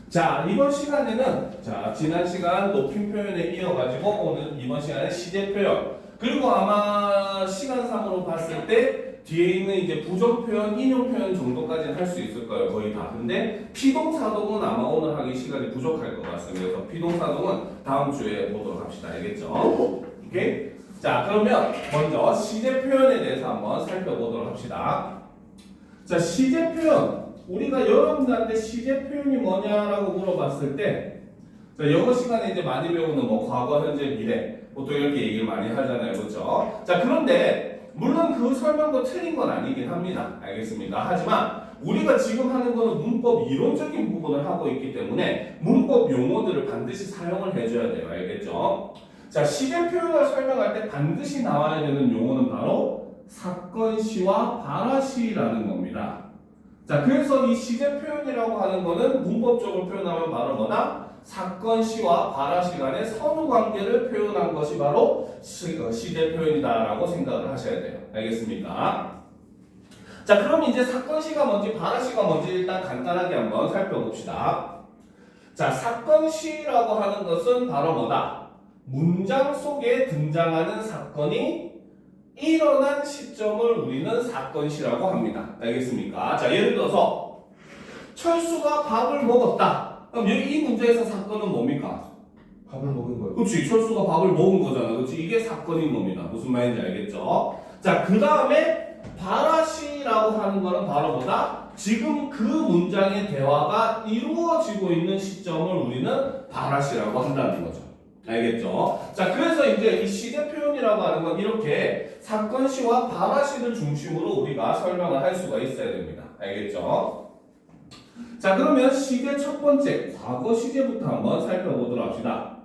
자, 이번 시간에는 지난 시간 높임 표현에 이어가지고 오늘 이번 시간에 시제 표현 그리고 아마 시간상으로 봤을 때 뒤에 있는 이제 부정 표현, 인용 표현 정도까지는 할 수 있을 거예요. 거의 다. 근데 피동사동은 아마 오늘 하기 시간이 부족할 것 같습니다. 그래서 피동사동은 다음 주에 보도록 합시다. 알겠죠? 오케이? 자, 그러면 먼저 시제 표현에 대해서 한번 살펴보도록 합시다. 자, 시제 표현. 우리가 여러분들한테 시제 표현이 뭐냐라고 물어봤을 때, 자, 영어 시간에 이제 많이 배우는 뭐 과거, 현재, 미래, 보통 이렇게 얘기를 많이 하잖아요. 그렇죠? 자, 그런데 물론 그 설명도 틀린 건 아니긴 합니다. 알겠습니까? 하지만 우리가 지금 하는 거는 문법 이론적인 부분을 하고 있기 때문에 문법 용어들을 반드시 사용을 해줘야 돼요. 알겠죠? 자, 시제 표현을 설명할 때 반드시 나와야 되는 용어는 바로 사건시와 발화시라는 겁니다. 자, 그래서 이 시제 표현이라고 하는 거는 문법적으로 표현하면 바로 뭐다? 사건시와 발화시 간의 선후 관계를 표현한 것이 바로 시제 표현이다라고 생각을 하셔야 돼요. 알겠습니까? 자, 그럼 이제 사건시가 뭔지 발화시가 뭔지 일단 간단하게 한번 살펴봅시다. 자, 사건시라고 하는 것은 바로 뭐다? 문장 속에 등장하는 사건이 일어난 시점을 우리는 사건시라고 합니다. 알겠습니까? 자, 예를 들어서 철수가 밥을 먹었다. 그럼 이 문제에서 사건은 뭡니까? 밥을 먹은 거예요. 그렇지. 철수가 밥을 먹은 거잖아. 그렇지. 이게 사건인 겁니다. 무슨 말인지 알겠죠? 자, 그 다음에 발화시라고 하는 거는 바로 뭐다? 지금 그 문장의 대화가 이루어지고 있는 시점을 우리는 발화시라고 한다는 거죠. 알겠죠? 자, 그래서 이제 이 시제 표현이라고 하는 건 이렇게 사건시와 발화시를 중심으로 우리가 설명을 할 수가 있어야 됩니다. 알겠죠? 자, 그러면 시제 첫 번째, 과거 시제부터 한번 살펴보도록 합시다.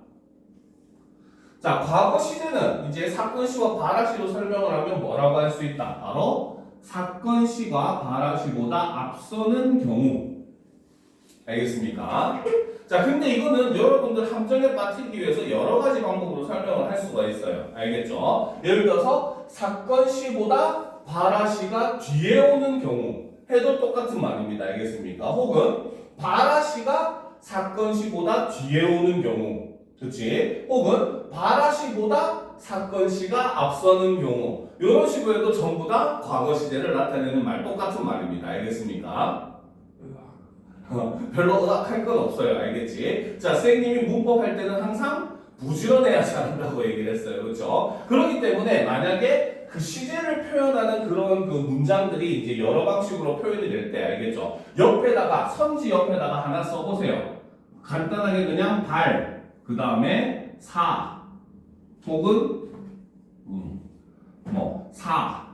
자, 과거 시제는 이제 사건시와 발화시로 설명을 하면 뭐라고 할 수 있다? 바로 사건시가 발화시보다 앞서는 경우. 알겠습니까? 자, 근데 이거는 여러분들 함정에 빠뜨리기 위해서 여러 가지 방법으로 설명을 할 수가 있어요. 알겠죠? 예를 들어서 사건시보다 발화시가 뒤에 오는 경우 해도 똑같은 말입니다. 알겠습니까? 혹은 발화시가 사건시보다 뒤에 오는 경우, 그렇지? 혹은 발화시보다 사건시가 앞서는 경우, 이런 식으로 해도 전부 다 과거 시제를 나타내는 말 똑같은 말입니다. 알겠습니까? 별로 의학할 건 없어요. 알겠지? 자, 선생님이 문법 할 때는 항상 부지런해야 잘한다고 얘기를 했어요. 그렇죠? 그렇기 때문에 만약에 그 시제를 표현하는 그런 그 문장들이 이제 여러 방식으로 표현이 될 때, 알겠죠? 옆에다가, 선지 옆에다가 하나 써보세요. 간단하게 그냥 발, 그 다음에 사, 혹은 사,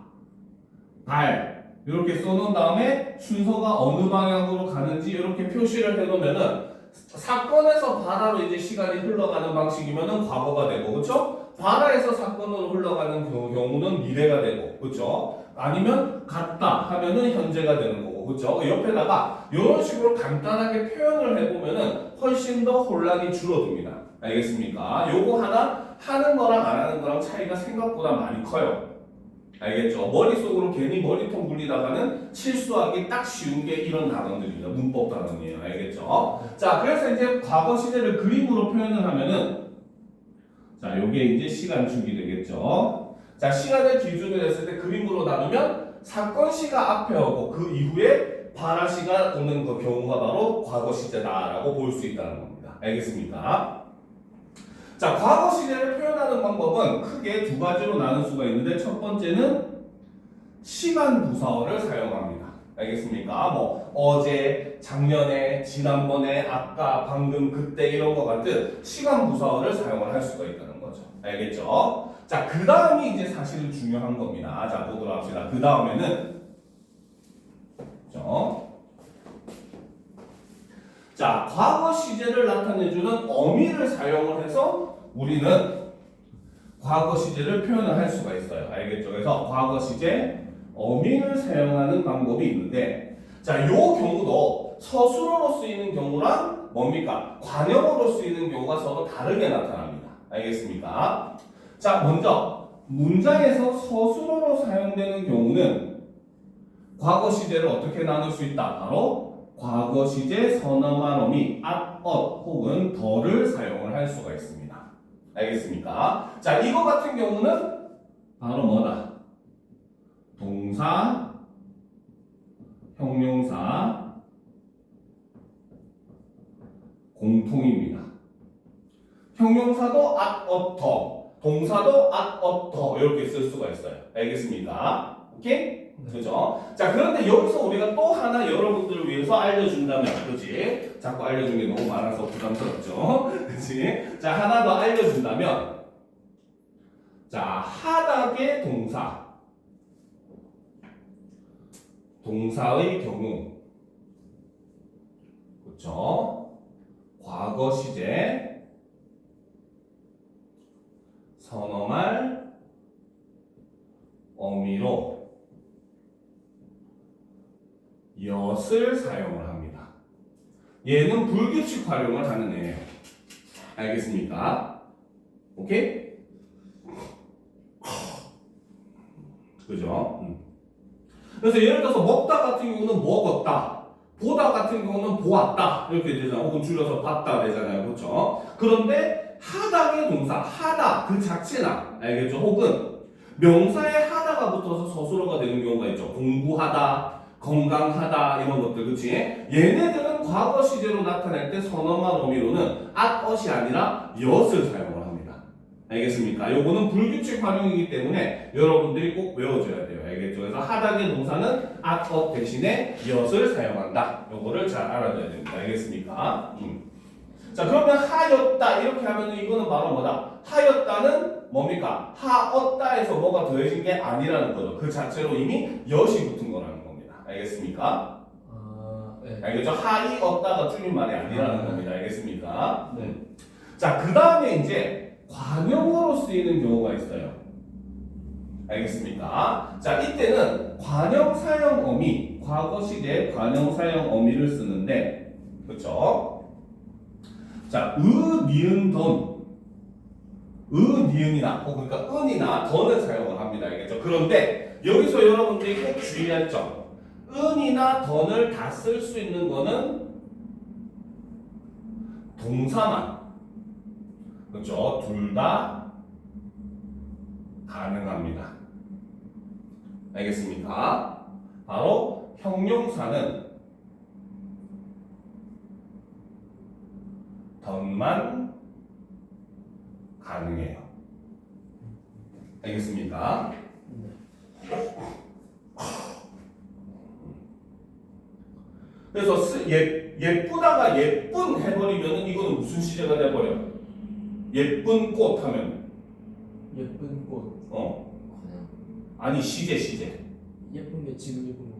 발, 이렇게 써놓은 다음에 순서가 어느 방향으로 가는지 이렇게 표시를 해놓으면은 사건에서 발화로 이제 시간이 흘러가는 방식이면은 과거가 되고, 그렇죠? 발화에서 사건으로 흘러가는 경우는 미래가 되고, 그렇죠? 아니면 같다 하면은 현재가 되는 거고, 그렇죠? 옆에다가 이런 식으로 간단하게 표현을 해보면은 훨씬 더 혼란이 줄어듭니다. 알겠습니까? 요거 하나 하는 거랑 안 하는 거랑 차이가 생각보다 많이 커요. 알겠죠? 머릿속으로 괜히 머리통 굴리다가는 실수하기 딱 쉬운 게 이런 단어들입니다. 문법 단어이에요. 알겠죠? 자, 그래서 이제 과거 시제를 그림으로 표현을 하면은, 자, 요게 이제 시간축이 되겠죠? 자, 시간을 기준으로 했을 때 그림으로 나누면 사건시가 앞에 오고 그 이후에 발화시가 오는 그 경우가 바로 과거 시제다라고 볼 수 있다는 겁니다. 알겠습니까? 자, 과거 시제를 표현하는 방법은 크게 두 가지로 나눌 수가 있는데, 첫 번째는 시간 부사어를 사용합니다. 알겠습니까? 뭐 어제, 작년에, 지난번에, 아까, 방금, 그때 이런 것 같은 시간 부사어를 사용을 할 수가 있다는 거죠. 알겠죠? 자, 그 다음이 이제 사실은 중요한 겁니다. 자, 보도록 합시다. 그 다음에는 자, 과거 시제를 나타내주는 어미를 사용을 해서 우리는 과거 시제를 표현을 할 수가 있어요. 알겠죠? 그래서 과거 시제 어미를 사용하는 방법이 있는데, 자, 요 경우도 서술어로 쓰이는 경우랑 뭡니까? 관형어로 쓰이는 경우가 서로 다르게 나타납니다. 알겠습니까? 자, 먼저 문장에서 서술어로 사용되는 경우는 과거 시제를 어떻게 나눌 수 있다? 바로 과거 시제 선어만 어미 at, 혹은 더를 사용을 할 수가 있습니다. 알겠습니까? 자, 이거 같은 경우는 바로 뭐다? 동사, 형용사 공통입니다. 형용사도 at, 더, 동사도 at, 더 이렇게 쓸 수가 있어요. 알겠습니까? 오케이? 그죠? 자, 그런데 여기서 우리가 또 하나 여러분들을 위해서 알려준다면, 그지? 자꾸 알려준 게 너무 많아서 부담스럽죠? 그지? 자, 하나 더 알려준다면, 자, 하다의 동사. 동사의 경우. 그죠? 과거 시제, 선어말, 어미로 엿을 사용을 합니다. 얘는 불규칙 활용을 하는 애예요. 알겠습니까? 오케이? 그죠? 그래서 예를 들어서 먹다 같은 경우는 먹었다, 보다 같은 경우는 보았다 이렇게 되잖아요. 혹은 줄여서 봤다 되잖아요. 그렇죠? 그런데 하다의 동사, 하다 그 자체나, 알겠죠? 혹은 명사에 하다가 붙어서 서술어가 되는 경우가 있죠. 공부하다, 건강하다 이런 것들, 그치? 얘네들은 과거 시제로 나타낼 때 선어만 어미로는 at, 이 아니라 엿을 사용을 합니다. 알겠습니까? 요거는 불규칙 활용이기 때문에 여러분들이 꼭 외워줘야 돼요. 알겠죠? 그래서 하다의 동사는 at, 대신에 엿을 사용한다. 요거를 잘 알아둬야 됩니다. 알겠습니까? 자, 그러면 하였다 이렇게 하면 이거는 바로 뭐다? 하였다는 뭡니까? 하었다에서 뭐가 더해진 게 아니라는 거죠. 그 자체로 이미 엿이 붙은 거라는 겁니다. 알겠습니까? 네. 알겠죠? 하이었다가 줄임말이 아니라는 겁니다. 알겠습니까? 네. 자, 그 다음에 이제 관형어로 쓰이는 경우가 있어요. 알겠습니까? 자, 이때는 관형사형 어미, 과거 시제에 관형사형 어미를 쓰는데, 그쵸? 자, 니은, 던, 니은이나, 그러니까 은이나 던을 사용을 합니다. 알겠죠? 그런데 여기서 여러분들이 꼭 주의할 점, 은이나 던을 다 쓸 수 있는 거는 동사만, 그렇죠? 둘 다 가능합니다. 알겠습니까? 바로 형용사는 던만 가능해요. 알겠습니까? 그래서 예쁘다가 예쁜 해버리면 이거는 무슨 시제가 돼버려? 예쁜 꽃 하면 예쁜 꽃. 아니 시제 예쁜 게 지금 예쁜 거.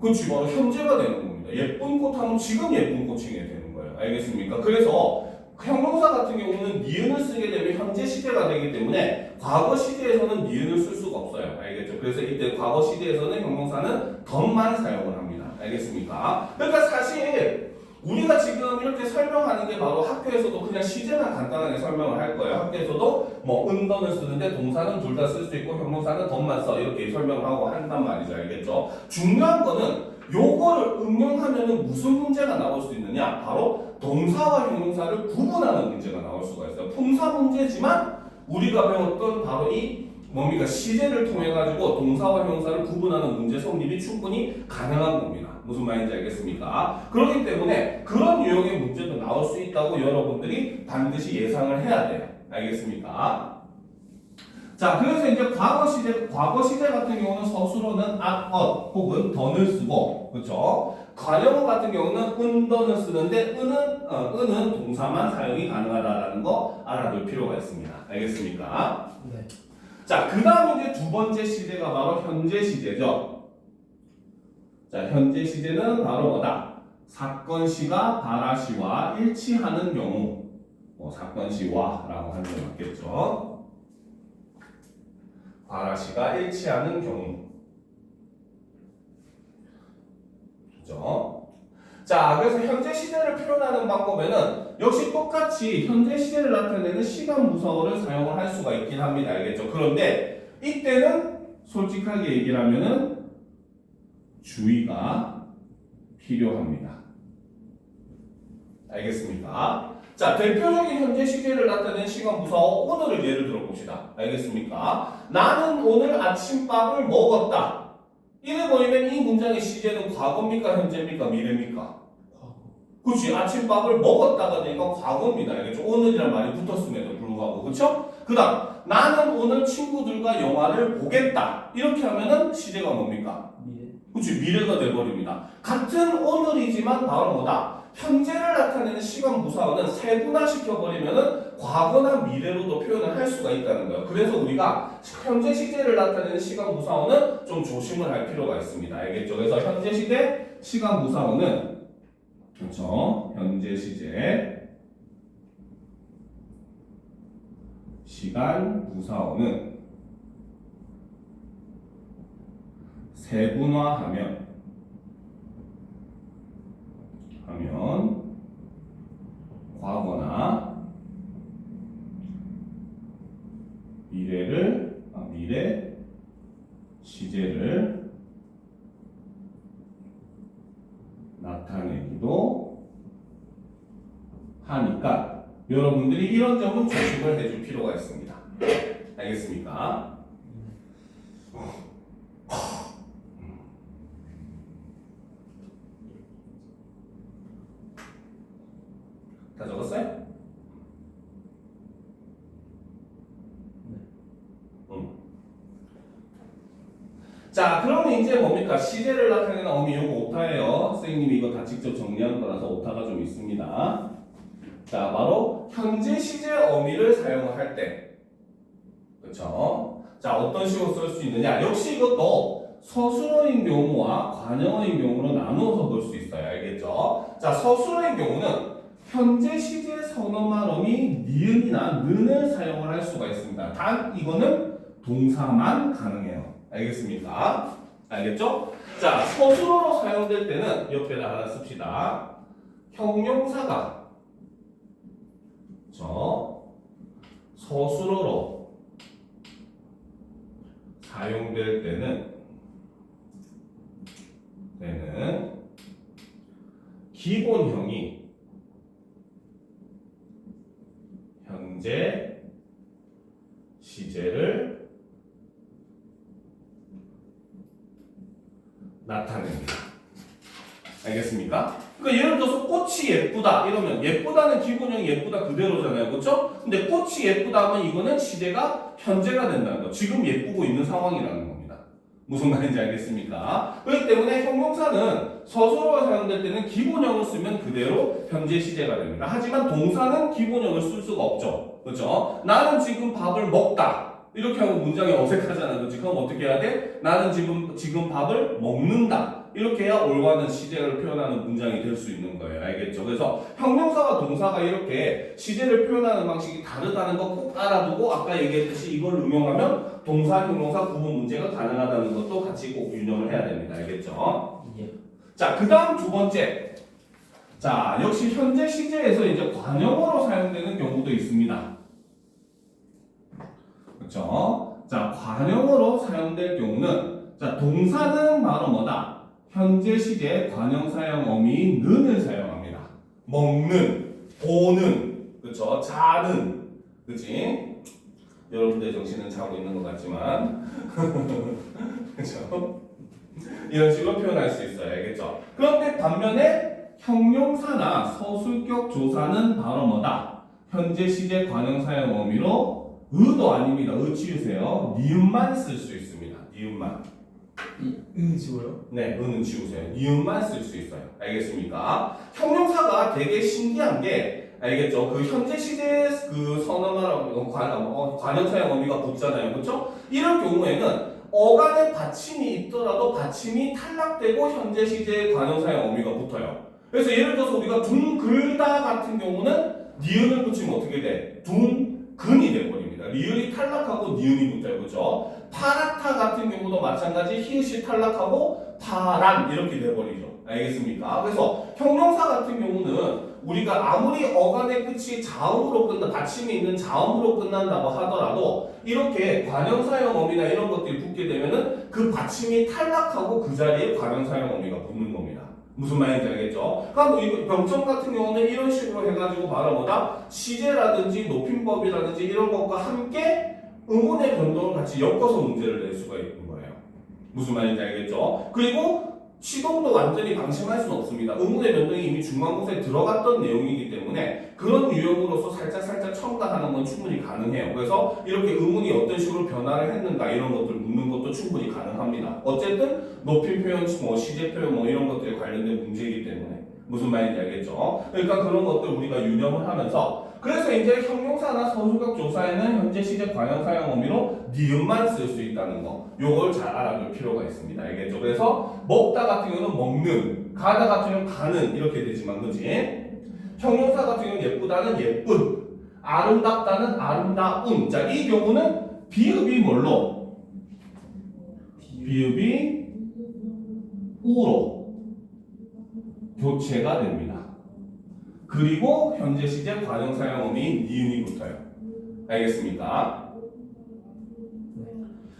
그렇지, 바로 현재가 되는 겁니다. 예쁜 꽃 하면 지금 예쁜 꽃이 되는 거예요. 알겠습니까? 그래서 형용사 같은 경우는 니은을 쓰게 되면 현재 시제가 되기 때문에 과거 시제에서는 니은을 쓸 수가 없어요. 알겠죠? 그래서 이때 과거 시제에서는 형용사는 던만 사용을 합니다. 알겠습니까? 그러니까 사실 우리가 지금 이렇게 설명하는 게 바로 학교에서도 그냥 시제만 간단하게 설명을 할 거예요. 학교에서도 뭐 은던을 쓰는데 동사는 둘 다 쓸 수 있고 형용사는 던만 써 이렇게 설명하고 한단 말이죠. 알겠죠? 중요한 거는 요거를 응용하면은 무슨 문제가 나올 수 있느냐? 바로 동사와 형용사를 구분하는 문제가 나올 수가 있어요. 품사 문제지만 우리가 배웠던 바로 이 뭡니까? 시제를 통해 가지고 동사와 형용사를 구분하는 문제 성립이 충분히 가능한 겁니다. 무슨 말인지 알겠습니까? 그렇기 때문에 그런 유형의 문제도 나올 수 있다고 여러분들이 반드시 예상을 해야 돼요. 알겠습니까? 자, 그래서 이제 과거 시제 같은 경우는 서술어는 at, 혹은 던을 쓰고, 그렇죠? 관형어 같은 경우는 은던을 쓰는데 은은 동사만 사용이 가능하다라는 거 알아둘 필요가 있습니다. 알겠습니까? 네. 자, 그 다음 이제 두 번째 시제가 바로 현재 시제죠. 자, 현재 시제는 바로 뭐다? 사건 시가 발화 시와 일치하는 경우, 사건 시와라고 하는 게 맞겠죠. 발화 시가 일치하는 경우. 그죠? 자, 그래서 현재 시제를 표현하는 방법에는 역시 똑같이 현재 시제를 나타내는 시간 무서워를 사용을 할 수가 있긴 합니다. 알겠죠? 그런데 이때는 솔직하게 얘기를 하면은 주의가 필요합니다. 알겠습니까? 자, 대표적인 현재 시제를 나타낸 시간 무사어 오늘을 예를 들어 봅시다. 알겠습니까? 나는 오늘 아침밥을 먹었다. 이래 보이면 이 문장의 시제는 과거입니까? 현재입니까? 미래입니까? 과거. 그렇지. 아침밥을 먹었다가 되니까 과거입니다. 알겠죠? 오늘이란 말이 붙었음에도 불구하고. 그렇죠? 그 다음 나는 오늘 친구들과 영화를 보겠다. 이렇게 하면은 시제가 뭡니까? 미래. 그렇지. 미래가 돼버립니다. 같은 오늘이지만 바로 뭐다? 현재를 나타내는 시간 무사어는 세분화시켜버리면은 과거나 미래로도 표현을 할 수가 있다는 거예요. 그래서 우리가 현재 시제를 나타내는 시간 무사어는 좀 조심을 할 필요가 있습니다. 알겠죠? 그래서 현재 시제 시간 무사어는 그렇죠. 현재 시제 시간 무사어는 세분화하면 과거나 미래 시제를 나타내기도 하니까 여러분들이 이런 점은 조심을 해줄 필요가 있습니다. 알겠습니까? 다 적었어요? 자, 그러면 이제 뭡니까? 시제를 나타내는 어미 요거 오타예요. 선생님이 이거 다 직접 정리한 거라서 오타가 좀 있습니다. 자, 바로 현재 시제 어미를 사용할 때. 그렇죠? 자, 어떤 식으로 쓸 수 있느냐? 역시 이것도 서술어인 경우와 관형어인 경우로 나누어서 볼 수 있어요. 알겠죠? 자, 서술어인 경우는 현재 시제 선어말 어미 니은이나 는을 사용을 할 수가 있습니다. 단 이거는 동사만 가능해요. 알겠습니까? 알겠죠? 자, 서술어로 사용될 때는 옆에다 하나 씁시다. 형용사가 서술어로 사용될 때는 기본형이 현재 시제를 나타냅니다. 알겠습니까? 그러니까 예를 들어서 꽃이 예쁘다 이러면 예쁘다는 기본형이 예쁘다 그대로잖아요. 그렇죠? 근데 꽃이 예쁘다 하면 이거는 시제가 현재가 된다는 거. 지금 예쁘고 있는 상황이라는 겁니다. 무슨 말인지 알겠습니까? 그렇기 때문에 형용사는 서술어가 사용될 때는 기본형을 쓰면 그대로 현재 시제가 됩니다. 하지만 동사는 기본형을 쓸 수가 없죠. 그렇죠? 나는 지금 밥을 먹다. 이렇게 하면 문장이 어색하잖아. 그렇지? 그럼 어떻게 해야 돼? 나는 지금 밥을 먹는다. 이렇게 해야 올바른 시제를 표현하는 문장이 될 수 있는 거예요. 알겠죠? 그래서 형용사와 동사가 이렇게 시제를 표현하는 방식이 다르다는 거 꼭 알아두고 아까 얘기했듯이 이걸 응용하면 동사, 형용사 구분 문제가 가능하다는 것도 같이 꼭 유념을 해야 됩니다. 알겠죠? 예. 자, 그 다음 두 번째. 자, 역시 현재 시제에서 이제 관형어로 사용되는 경우도 있습니다. 그렇죠? 자, 관형어로 사용될 경우는 자, 동사는 바로 뭐다? 현재 시제 관형 사용 어미인 는을 사용합니다. 먹는, 보는, 그렇죠? 자는, 그렇지? 여러분들의 정신은 자고 있는 것 같지만, 그렇죠? 이런 식으로 표현할 수 있어요. 알겠죠? 그런데 반면에 형용사나 서술격 조사는 바로 뭐다? 현재 시제 관형 사용 어미로 의도 아닙니다. 의 지우세요. 니은만 쓸 수 있습니다. 니은만. 지워요? 네, 의는 지우세요. 니은만 쓸 수 있어요. 알겠습니까? 형용사가 되게 신기한 게 알겠죠? 그 현재 시제 그 선언하라고 관형 사용 어미가 붙잖아요. 그렇죠? 이런 경우에는 어간에 받침이 있더라도 받침이 탈락되고 현재 시제 관형 사용 어미가 붙어요. 그래서 예를 들어서 우리가 둥글다 같은 경우는 니은을 붙이면 어떻게 돼? 둥근이 돼버립니다. 리을이 탈락하고 니은이 붙어요. 그렇죠? 파랗다 같은 경우도 마찬가지 히읗이 탈락하고 파란 이렇게 돼버리죠. 알겠습니까? 그래서 형용사 같은 경우는 우리가 아무리 어간의 끝이 자음으로 받침이 있는 자음으로 끝난다고 하더라도 이렇게 관형사용 어미나 이런 것들이 붙게 되면은 그 받침이 탈락하고 그 자리에 관형사용 어미가 붙는 겁니다. 무슨 말인지 알겠죠? 그러니까 뭐 이거 병점 같은 경우는 이런 식으로 이걸 해가지고 바로 뭐다? 시제라든지 높임법이라든지 이런 것과 함께 의문의 변동을 같이 엮어서 문제를 낼 수가 있는 거예요. 무슨 말인지 알겠죠? 그리고 시동도 완전히 방심할 수는 없습니다. 의문의 변동이 이미 중간고사에 들어갔던 내용이기 때문에 그런 유형으로서 살짝 첨가하는 건 충분히 가능해요. 그래서 이렇게 의문이 어떤 식으로 변화를 했는가 이런 것들 묻는 것도 충분히 가능합니다. 어쨌든 높임 표현, 뭐 시제 표현 뭐 이런 것들에 관련된 문제이기 때문에 무슨 말인지 알겠죠? 그러니까 그런 것들 우리가 유념을 하면서 그래서 이제 형용사나 서술격 조사에는 현재 시제 관형 사용 의미로 니은만 쓸 수 있다는 거 요걸 잘 알아둘 필요가 있습니다. 알겠죠? 그래서 먹다 같은 경우는 먹는, 가다 같은 경우는 가는 이렇게 되지만 그지? 형용사 같은 경우는 예쁘다는 예쁜, 아름답다는 아름다운. 자, 이 경우는 비읍이 뭘로? 비읍이 우로 교체가 됩니다. 그리고 현재 시제 관형 사용 의미인 니은이 붙어요. 알겠습니까?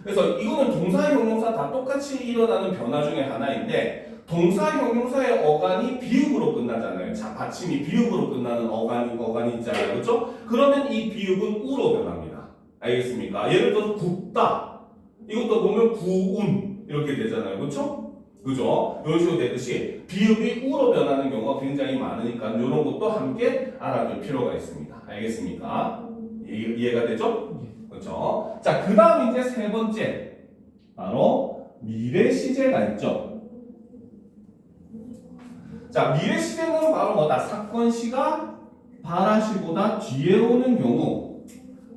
그래서 이거는 동사, 형용사 다 똑같이 일어나는 변화 중에 하나인데 동사, 형용사의 어간이 비읍으로 끝나잖아요. 자, 받침이 비읍으로 끝나는 어간이 있잖아요. 그렇죠? 그러면 이 비읍은 우로 변합니다. 알겠습니까? 예를 들어서 굽다. 이것도 보면 구운 이렇게 되잖아요. 그렇죠? 그죠? 이런 식으로 되듯이 비읍이 우로 변하는 경우가 굉장히 많으니까 이런 것도 함께 알아둘 필요가 있습니다. 알겠습니까? 이해가 되죠? 그렇죠? 자, 그 다음 이제 세 번째 바로 미래 시제가 있죠. 자, 미래 시제는 바로 뭐다? 사건 시가 바라시보다 뒤에 오는 경우,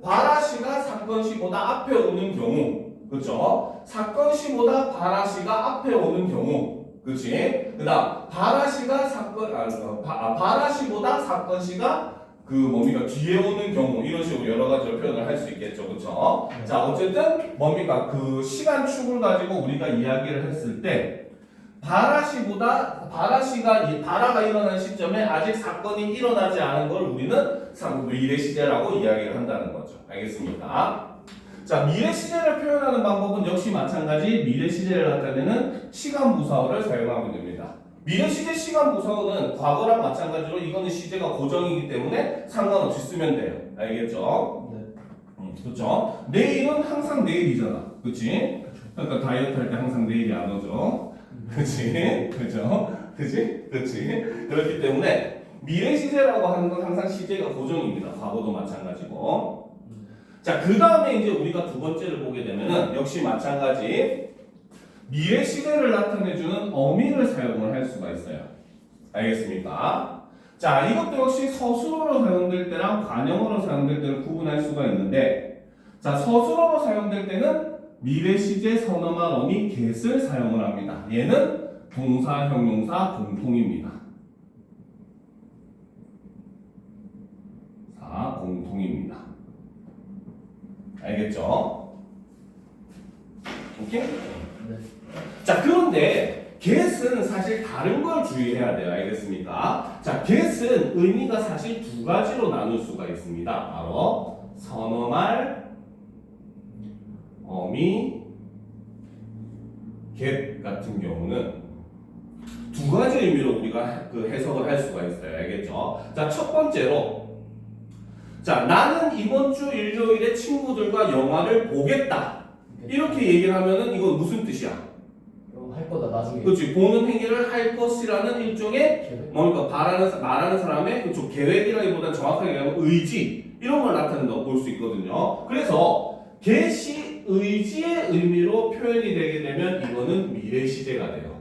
바라시가 사건 시보다 앞에 오는 경우, 그렇죠? 사건 시보다 바라시가 앞에 오는 경우, 그렇지? 그다음 바라시가 바라시보다 사건 시가 뭡니까 뒤에 오는 경우 이런 식으로 여러 가지로 표현을 할 수 있겠죠, 그렇죠? 자, 어쨌든 뭡니까 그 시간 축을 가지고 우리가 이야기를 했을 때 바라가 일어난 시점에 아직 사건이 일어나지 않은 걸 우리는 미래 시제라고 이야기를 한다는 거죠. 알겠습니까? 자, 미래 시제를 표현하는 방법은 역시 마찬가지 미래 시제를 나타내는 시간 부사어를 사용하면 됩니다. 미래 시제 시간 부사어는 과거랑 마찬가지로 이거는 시제가 고정이기 때문에 상관없이 쓰면 돼요. 알겠죠? 네. 그렇죠? 내일은 항상 내일이잖아. 그렇지? 그러니까 다이어트 할 때 항상 내일이 안 오죠. 그렇지? 그렇죠? 그렇지? 그렇기 때문에 미래 시제라고 하는 건 항상 시제가 고정입니다. 과거도 마찬가지고. 자, 그 다음에 이제 우리가 두 번째를 보게 되면은 역시 마찬가지 미래 시제를 나타내주는 어미를 사용을 할 수가 있어요. 알겠습니까? 자, 이것도 역시 서술어로 사용될 때랑 관형어로 사용될 때를 구분할 수가 있는데, 자, 서술어로 사용될 때는 미래 시제 선어말 어미 get을 사용을 합니다. 얘는 동사, 형용사 공통입니다. 공통입니다. 알겠죠? 오케이? 네. 자, 그런데 get은 사실 다른 걸 주의해야 돼요. 알겠습니까? 자, get은 의미가 사실 두 가지로 나눌 수가 있습니다. 바로 선어말, 어미, get 같은 경우는 두 가지 의미로 우리가 해석을 할 수가 있어요. 알겠죠? 자, 첫 번째로 자, 나는 이번 주 일요일에 친구들과 영화를 보겠다. 이렇게 얘기를 하면은 이건 무슨 뜻이야? 할 거다 나중에. 그렇지. 보는 행위를 할 것이라는 일종의 뭡니까 말하는 사람의 그쪽 계획이라기보다는 정확하게 얘기하면 의지 이런 걸 나타낸다고 볼 수 있거든요. 그래서 get이 의지의 의미로 표현이 되게 되면 이거는 미래 시제가 돼요.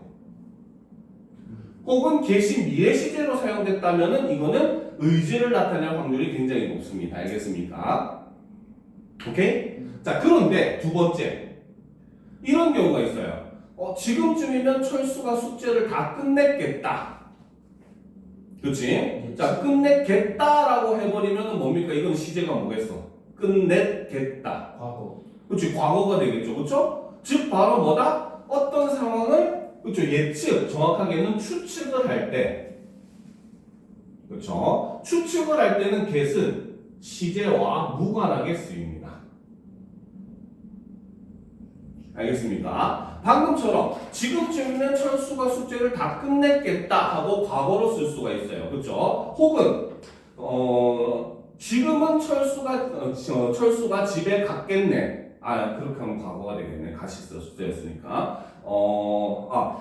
혹은 get이 미래 시제로 사용됐다면은 이거는 의지를 나타낼 확률이 굉장히 높습니다. 알겠습니까? 오케이? 자, 그런데 두 번째 이런 경우가 있어요. 지금쯤이면 철수가 숙제를 다 끝냈겠다. 그렇지? 자, 끝냈겠다라고 해버리면 뭡니까? 이건 시제가 뭐겠어? 끝냈겠다. 과거. 그렇지? 과거가 되겠죠. 그렇죠? 즉 바로 뭐다? 어떤 상황을 그렇죠? 예측, 정확하게는 추측을 할 때, 그렇죠? 추측을 할 때는 get은 시제와 무관하게 쓰입니다. 알겠습니까? 방금처럼 지금쯤이면 철수가 숙제를 다 끝냈겠다 하고 과거로 쓸 수가 있어요. 그렇죠? 혹은 지금은 철수가 집에 갔겠네. 그렇게 하면 과거가 되겠네. 같이 쓰였으니까.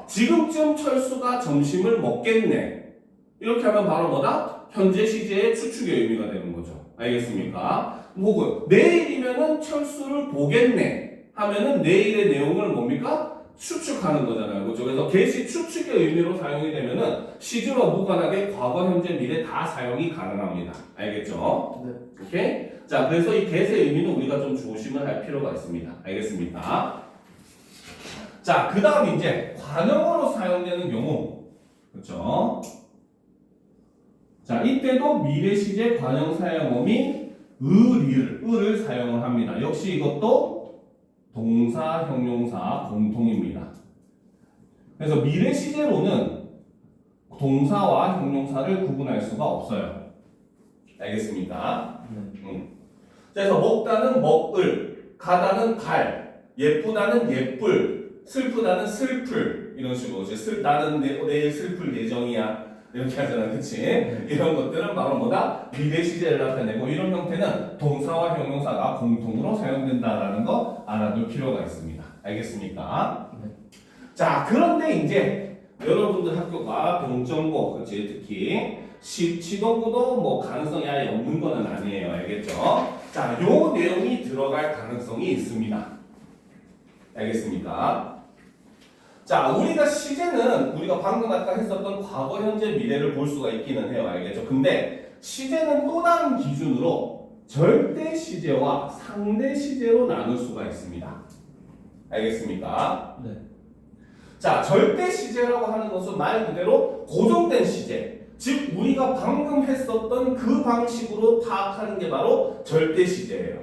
지금쯤 철수가 점심을 먹겠네. 이렇게 하면 바로 뭐다? 현재 시제의 추측의 의미가 되는 거죠. 알겠습니까? 혹은 내일이면은 철수를 보겠네 하면은 내일의 내용을 뭡니까? 추측하는 거잖아요. 그렇죠? 그래서 get이 추측의 의미로 사용이 되면은 시제와 무관하게 과거, 현재, 미래 다 사용이 가능합니다. 알겠죠? 네. 오케이? 자, 그래서 이 get의 의미는 우리가 좀 조심을 할 필요가 있습니다. 알겠습니까? 자, 그 다음 이제 관형어로 사용되는 경우. 그렇죠? 자, 이때도 미래 시제 관형 사용어미 을을 사용을 합니다. 역시 이것도 동사, 형용사 공통입니다. 그래서 미래 시제로는 동사와 형용사를 구분할 수가 없어요. 알겠습니까? 그래서 먹다는 먹을, 가다는 갈, 예쁘다는 예쁠, 슬프다는 슬플 이런 식으로 나는 내일 슬플 예정이야. 이렇게 하잖아, 그치? 이런 것들은 바로 뭐다? 미래 시제를 나타내고 이런 형태는 동사와 형용사가 공통으로 사용된다라는 거 알아둘 필요가 있습니다. 알겠습니까? 네. 자, 그런데 이제 여러분들 학교가 병정고, 그치? 특히 시동고도 뭐 가능성이 아예 없는 거는 아니에요. 알겠죠? 자, 요 내용이 들어갈 가능성이 있습니다. 알겠습니까? 자, 우리가 시제는 우리가 방금 아까 했었던 과거, 현재, 미래를 볼 수가 있기는 해요. 알겠죠? 근데 시제는 또 다른 기준으로 절대 시제와 상대 시제로 나눌 수가 있습니다. 알겠습니까? 네. 자, 절대 시제라고 하는 것은 말 그대로 고정된 시제. 즉, 우리가 방금 했었던 그 방식으로 파악하는 게 바로 절대 시제예요.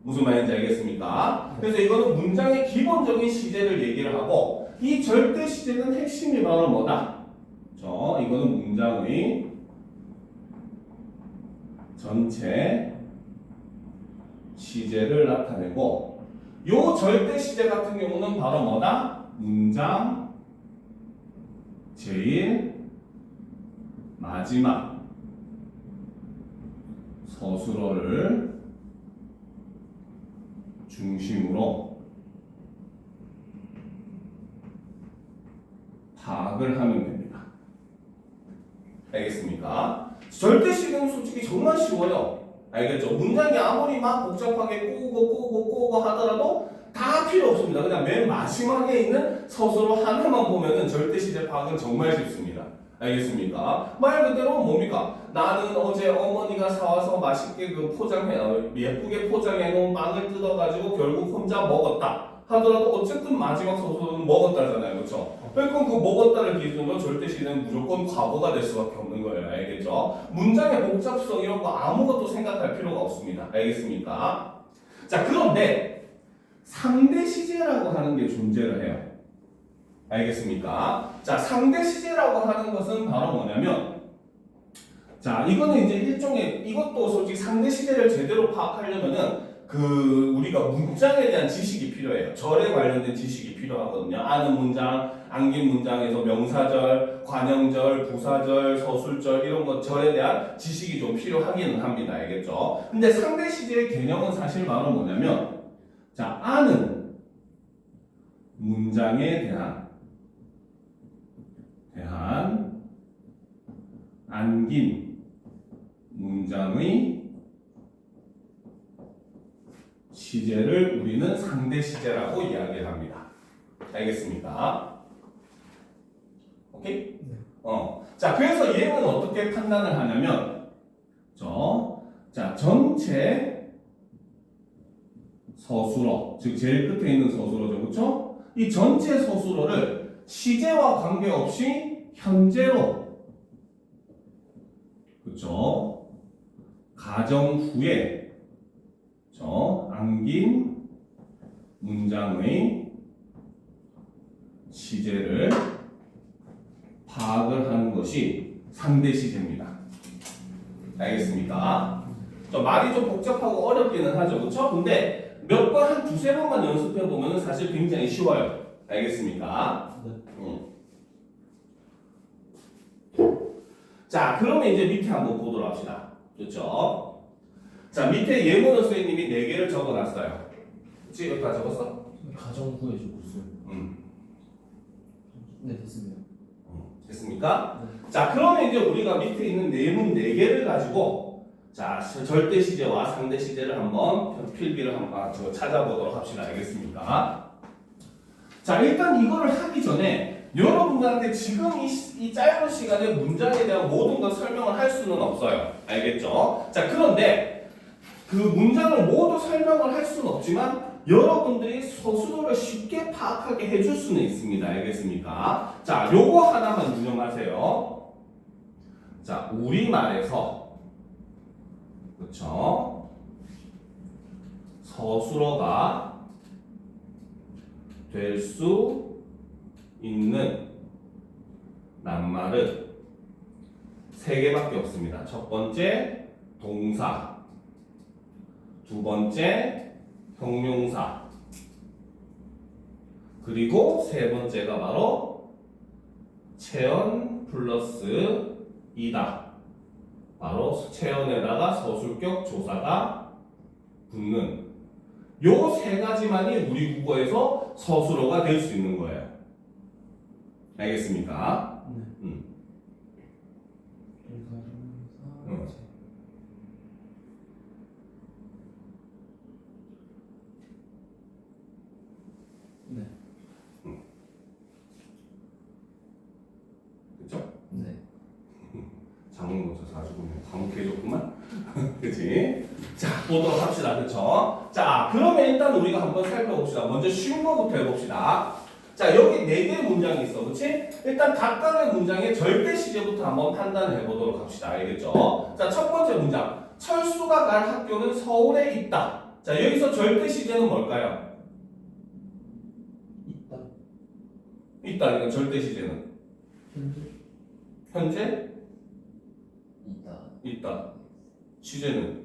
무슨 말인지 알겠습니까? 그래서 이거는 문장의 기본적인 시제를 얘기를 하고 이 절대 시제는 핵심이 바로 뭐다? 이거는 문장의 전체 시제를 나타내고 요 절대 시제 같은 경우는 바로 뭐다? 문장 제일 마지막 서술어를 중심으로 파악을 하면 됩니다. 알겠습니까? 절대 시제는 솔직히 정말 쉬워요. 알겠죠? 문장이 아무리 막 복잡하게 꼬고 하더라도 다 필요 없습니다. 그냥 맨 마지막에 있는 서술어 하나만 보면은 절대 시제 파악은 정말 쉽습니다. 알겠습니까? 말 그대로 뭡니까? 나는 어제 어머니가 사와서 맛있게 예쁘게 포장해 놓은 빵을 뜯어가지고 결국 혼자 먹었다. 하더라도 어쨌든 마지막 서술은 먹었다잖아요. 그렇죠? 그러니까 그 먹었다를 기준으로 절대 시제는 무조건 과거가 될 수밖에 없는 거예요. 알겠죠? 문장의 복잡성 이런 거 아무것도 생각할 필요가 없습니다. 알겠습니까? 자, 그런데 상대 시제라고 하는 게 존재를 해요. 알겠습니까? 자, 상대 시제라고 하는 것은 바로 뭐냐면 자, 이거는 이제 일종의 이것도 솔직히 상대 시제를 제대로 파악하려면은 우리가 문장에 대한 지식이 필요해요. 절에 관련된 지식이 필요하거든요. 아는 문장, 안긴 문장에서 명사절, 관형절, 부사절, 서술절 이런 것 절에 대한 지식이 좀 필요하기는 합니다. 알겠죠? 근데 상대 시제의 개념은 사실 바로 뭐냐면 자, 아는 문장에 대한 안긴 문장의 시제를 우리는 상대 시제라고 이야기를 합니다. 알겠습니까? 오케이? 자, 그래서 얘는 어떻게 판단을 하냐면 자, 전체 서술어, 즉 제일 끝에 있는 서술어죠. 그렇죠? 이 전체 서술어를 시제와 관계없이 현재로 그렇죠? 가정 후에 안긴 문장의 시제를 파악을 하는 것이 상대 시제입니다. 알겠습니까? 말이 좀 복잡하고 어렵기는 하죠. 그렇죠? 근데 몇 번, 한 두세 번만 연습해 보면 사실 굉장히 쉬워요. 알겠습니까? 자, 그러면 이제 밑에 한번 보도록 합시다. 그렇죠? 자, 밑에 예문을 선생님이 4개를 적어놨어요. 그치? 여기 다 적었어? 가정 구해줘 무슨. 네 됐습니다. 됐습니까? 네. 자, 그러면 이제 우리가 밑에 있는 예문 4개를 가지고 자, 절대 시제와 상대 시제를 한번 필기를 한번 찾아보도록 합시다. 알겠습니까? 자, 일단 이거를 하기 전에 여러분들한테 지금 이 짧은 시간에 문장에 대한 모든 걸 설명을 할 수는 없어요. 알겠죠? 자, 그런데 그 문장을 모두 설명을 할 수는 없지만 여러분들이 스스로를 쉽게 파악하게 해줄 수는 있습니다. 알겠습니까? 자, 요거 하나만 유념하세요. 자, 우리말에서 그쵸? 서술어가 될 수 있는 낱말은 3개밖에 없습니다. 첫 번째 동사, 두 번째 형용사, 그리고 세 번째가 바로 체언 플러스 이다. 바로 체언에다가 서술격 조사가 붙는 요 3가지만이 우리 국어에서 서술어가 될 수 있는 거예요. 알겠습니까? 네. 네. 그쵸? 네. 장문 먼저 사주고 과묵해졌구만. 그치? 자, 보도록 합시다. 그쵸? 자, 그러면 일단 우리가 한번 살펴봅시다. 먼저 쉬운 거부터 해봅시다. 자, 여기 4개의 문장이 있어. 그치? 일단 각각의 문장의 절대 시제부터 한번 판단해 보도록 합시다. 알겠죠? 자, 첫 번째 문장. 철수가 갈 학교는 서울에 있다. 자, 여기서 절대 시제는 뭘까요? 있다. 있다. 이건 절대 시제는. 현재. 현재? 있다. 있다. 시제는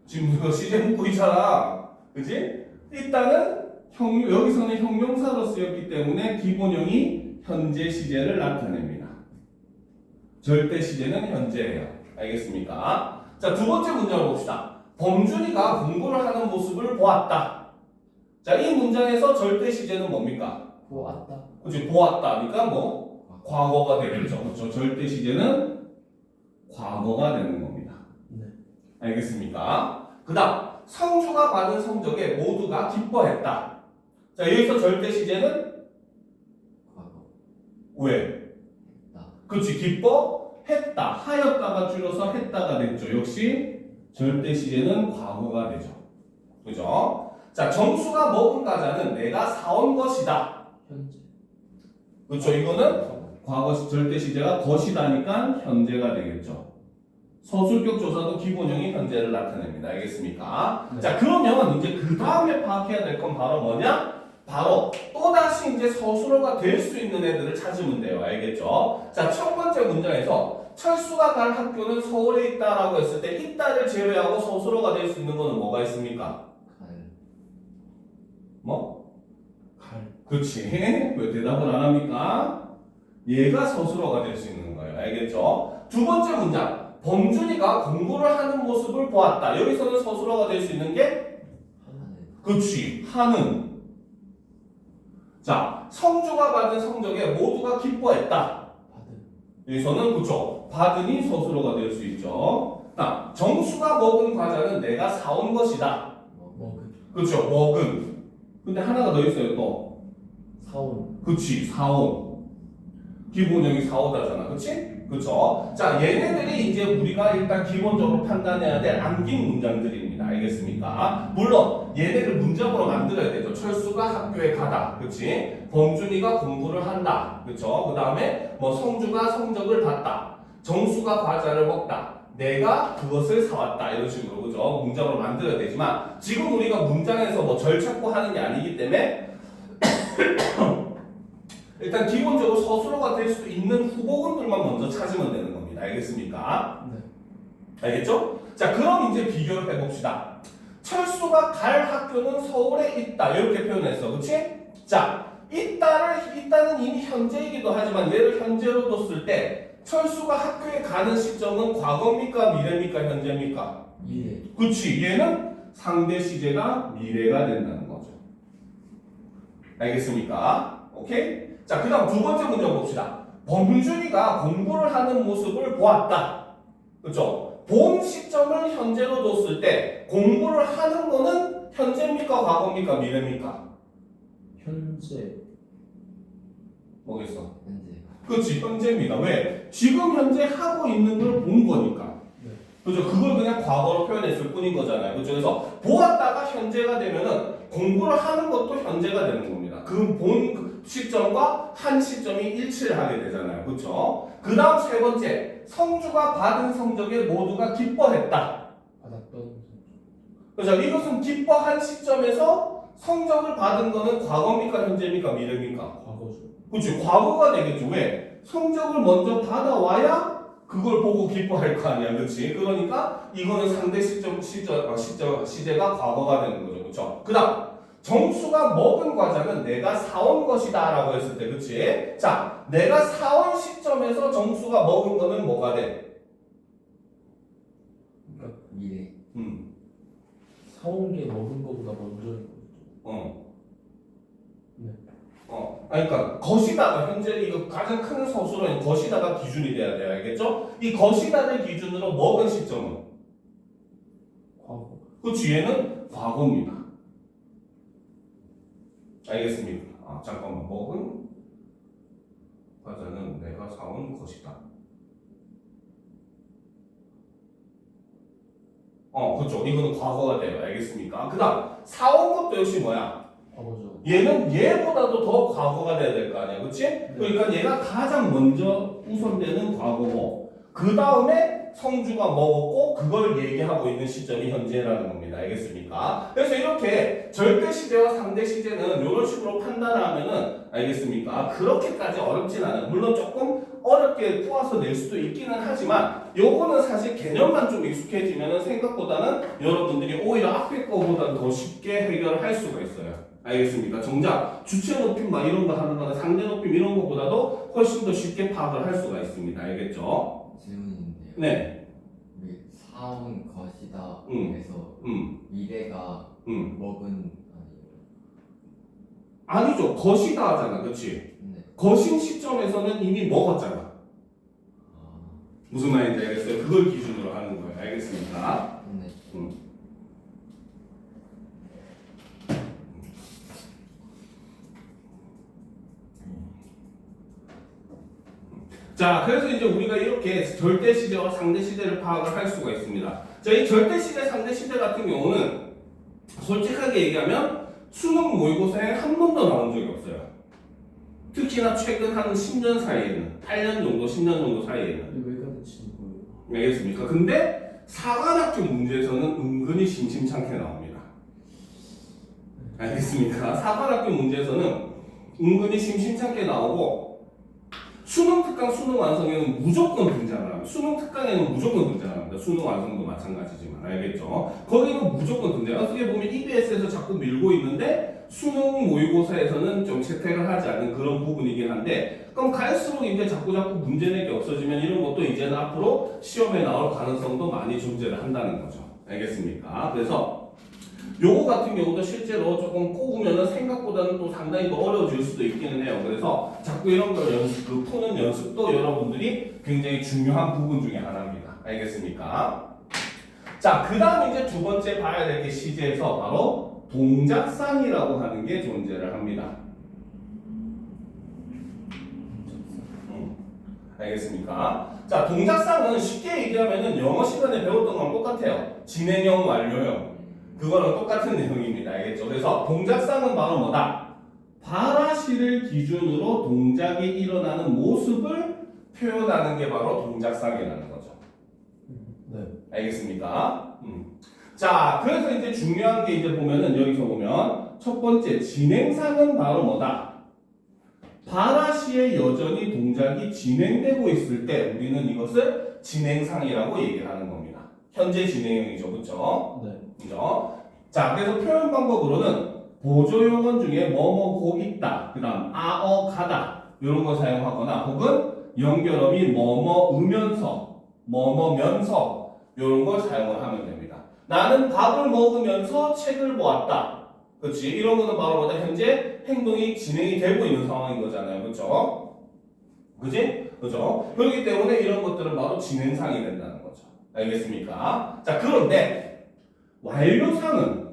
지금 너 시제 묻고 있잖아. 그지? 있다는 여기서는 형용사로 쓰였기 때문에 기본형이 현재 시제를 나타냅니다. 절대 시제는 현재예요. 알겠습니까? 자, 두 번째 문장을 봅시다. 범준이가 공부를 하는 모습을 보았다. 자, 이 문장에서 절대 시제는 뭡니까? 보았다. 그치? 보았다니까 뭐 과거가 되겠죠. 그렇죠? 절대 시제는 과거가 되는 겁니다. 네. 알겠습니까? 그 다음 성주가 받은 성적에 모두가 기뻐했다. 자, 여기서 절대 시제는 과거. 왜? 나. 그렇지, 기뻐했다. 하였다가 줄여서 했다가 됐죠. 역시 절대 시제는 과거가 되죠. 그죠? 자, 정수가 먹은 과자는 내가 사온 것이다. 현재. 그렇죠. 이거는 과거 절대 시제가 것이다니까 현재가 되겠죠. 서술격 조사도 기본형이 현재를 나타냅니다. 알겠습니까? 네. 자, 그러면 이제 그 다음에 파악해야 될 건 바로 뭐냐? 바로 또다시 이제 서술어가 될 수 있는 애들을 찾으면 돼요. 알겠죠? 자, 첫 번째 문장에서 철수가 갈 학교는 서울에 있다라고 했을 때 있다를 제외하고 서술어가 될 수 있는 거는 뭐가 있습니까? 갈. 뭐? 갈. 그렇지. 왜 대답을 안 합니까? 얘가 서술어가 될 수 있는 거예요. 알겠죠? 두 번째 문장. 범준이가 공부를 하는 모습을 보았다. 여기서는 서술어가 될 수 있는 게 하나는. 그렇지. 하는. 자, 성주가 받은 성적에 모두가 기뻐했다. 받은. 여기서는 그쵸. 받은이 서술어가 될 수 있죠. 자, 정수가 먹은 과자는 내가 사온 것이다. 먹은. 그쵸. 먹은. 근데 하나가 더 있어요. 또. 사온. 그치. 사온. 기본형이 사오다잖아. 그치? 그쵸? 자, 얘네들이 이제 우리가 일단 기본적으로 판단해야 될 암긴 문장들입니다. 알겠습니까? 물론 얘네를 문장으로 만들어야 되죠. 철수가 학교에 가다. 그치? 범준이가 공부를 한다. 그쵸? 그 다음에 뭐 성주가 성적을 봤다. 정수가 과자를 먹다. 내가 그것을 사왔다. 이런 식으로. 그죠? 문장으로 만들어야 되지만 지금 우리가 문장에서 뭐 절 찾고 하는 게 아니기 때문에 일단 기본적으로 서술어가 될 수 있는 후보군들만 먼저 찾으면 되는 겁니다. 알겠습니까? 네. 알겠죠? 자, 그럼 이제 비교를 해봅시다. 철수가 갈 학교는 서울에 있다. 이렇게 표현했어. 그치? 자, 있다는 이미 현재이기도 하지만 얘를 현재로 뒀을 때 철수가 학교에 가는 시점은 과거입니까? 미래입니까? 현재입니까? 미래. 그치. 얘는 상대 시제가 미래가 된다는 거죠. 알겠습니까? 오케이? 자, 그 다음 두 번째 문제 봅시다. 범준이가 공부를 하는 모습을 보았다. 그렇죠? 본 시점을 현재로 뒀을 때 공부를 하는 거는 현재입니까? 과거입니까? 미래입니까? 현재. 뭐겠어? 현재. 그렇지. 현재입니다. 왜? 지금 현재 하고 있는 걸 본 거니까. 네. 그죠? 그걸 그냥 과거로 표현했을 뿐인 거잖아요. 그죠? 그래서 보았다가 현재가 되면은 공부를 하는 것도 현재가 되는 겁니다. 그 본 시점과 한 시점이 일치를 하게 되잖아요. 그렇죠? 그 다음 세 번째, 성주가 받은 성적에 모두가 기뻐했다. 받았던. 그죠? 이것은 기뻐한 시점에서 성적을 받은 거는 과거입니까? 현재입니까? 미래입니까? 과거죠. 그렇지. 과거가 되겠죠. 왜? 성적을 먼저 받아와야 그걸 보고 기뻐할 거 아니야. 그렇지? 그러니까 이거는 상대 시제가 과거가 되는 거죠. 그렇죠? 그 다음 정수가 먹은 과자는 내가 사온 것이다 라고 했을 때 그치? 자, 내가 사온 시점에서 정수가 먹은 거는 뭐가 돼? 그러니까 미래. 음. 사온 게 먹은 거보다 먼저인 거죠. 네. 아니, 그러니까 것이다가 현재 이거 가장 큰 서술어인 것이다가 기준이 돼야 돼요. 알겠죠? 이 것이다를 기준으로 먹은 시점은 과거. 그치? 얘는 과거입니다. 알겠습니까? 아, 잠깐만. 먹은 과자는 내가 사온 것이다. 그렇죠. 이거는 과거가 돼요. 알겠습니까? 그 다음 사온 것도 역시 뭐야? 과거죠. 얘는 얘보다도 더 과거가 돼야 될 거 아니야. 그치? 그러니까 얘가 가장 먼저 우선되는 과거고 그 다음에 성주가 먹었고 그걸 얘기하고 있는 시점이 현재라는 겁니다. 알겠습니까? 그래서 이렇게 절대 시제와 상대 시제는 이런 식으로 판단을 하면은 알겠습니까? 그렇게까지 어렵진 않아요. 물론 조금 어렵게 꼬아서 낼 수도 있기는 하지만 요거는 사실 개념만 좀 익숙해지면은 생각보다는 여러분들이 오히려 앞에 거보다 더 쉽게 해결할 수가 있어요. 알겠습니까? 정작 주체 높임 막 이런 거 하는 거나 상대 높임 이런 거보다도 훨씬 더 쉽게 파악을 할 수가 있습니다. 알겠죠? 질문인데요. 네. 우리 사온 것이다. 해서 미래가 먹은 아니죠. 것이다 하잖아. 그치? 네. 것인 시점에서는 이미 먹었잖아. 아, 무슨 말인지 알겠어요? 그걸 기준으로 하는 거예요. 알겠습니까? 네. 자, 그래서 이제 우리가 이렇게 절대 시제와 상대 시제를 파악을 할 수가 있습니다. 자, 이 절대 시제, 상대 시제 같은 경우는 솔직하게 얘기하면 수능 모의고사에 한 번도 나온 적이 없어요. 특히나 최근 한 10년 사이에는 8년 정도, 10년 정도 사이에는. 왜 가르치는 거예요? 알겠습니까? 근데 사관학교 문제에서는 은근히 심심찮게 나옵니다. 알겠습니까? 사관학교 문제에서는 은근히 심심찮게 나오고 수능 특강, 수능 완성에는 무조건 등장을 합니다. 수능 특강에는 무조건 등장을 합니다. 수능 완성도 마찬가지지만 알겠죠? 거기는 무조건 등장. 어떻게 보면 EBS에서 자꾸 밀고 있는데 수능 모의고사에서는 좀 채택을 하지 않는 그런 부분이긴 한데 그럼 갈수록 이제 자꾸 문제 내기 없어지면 이런 것도 이제는 앞으로 시험에 나올 가능성도 많이 존재를 한다는 거죠. 알겠습니까? 그래서 요거 같은 경우도 실제로 조금 꼽으면은 생각보다는 또 상당히 더 어려워질 수도 있기는 해요. 그래서 자꾸 이런 걸 푸는 연습도 여러분들이 굉장히 중요한 부분 중에 하나입니다. 알겠습니까? 자, 그 다음 이제 두 번째 봐야 될 게 시제에서 바로 동작상이라고 하는 게 존재를 합니다. 알겠습니까? 자, 동작상은 쉽게 얘기하면은 영어 시간에 배웠던 거랑 똑같아요. 진행형, 완료형. 그거랑 똑같은 내용입니다. 알겠죠? 그래서 동작상은 바로 뭐다? 발화시를 기준으로 동작이 일어나는 모습을 표현하는 게 바로 동작상이라는 거죠. 네. 알겠습니까? 자, 그래서 이제 중요한 게 이제 보면은 여기서 보면 첫 번째 진행상은 바로 뭐다? 발화시에 여전히 동작이 진행되고 있을 때 우리는 이것을 진행상이라고 얘기를 하는 겁니다. 현재 진행형이죠. 그렇죠? 네. 그죠? 자, 그래서 표현 방법으로는 보조용언 중에 뭐뭐고 있다, 그 다음 아어 가다 이런 거 사용하거나 혹은 연결어미 뭐뭐 으면서 뭐뭐면서 이런 걸 사용을 하면 됩니다. 나는 밥을 먹으면서 책을 보았다. 그렇지? 이런 거는 바로 뭐다? 현재 행동이 진행이 되고 있는 상황인 거잖아요. 그렇죠? 그지? 그죠? 그렇기 때문에 이런 것들은 바로 진행상이 된다는 거죠. 알겠습니까? 자, 그런데 완료상은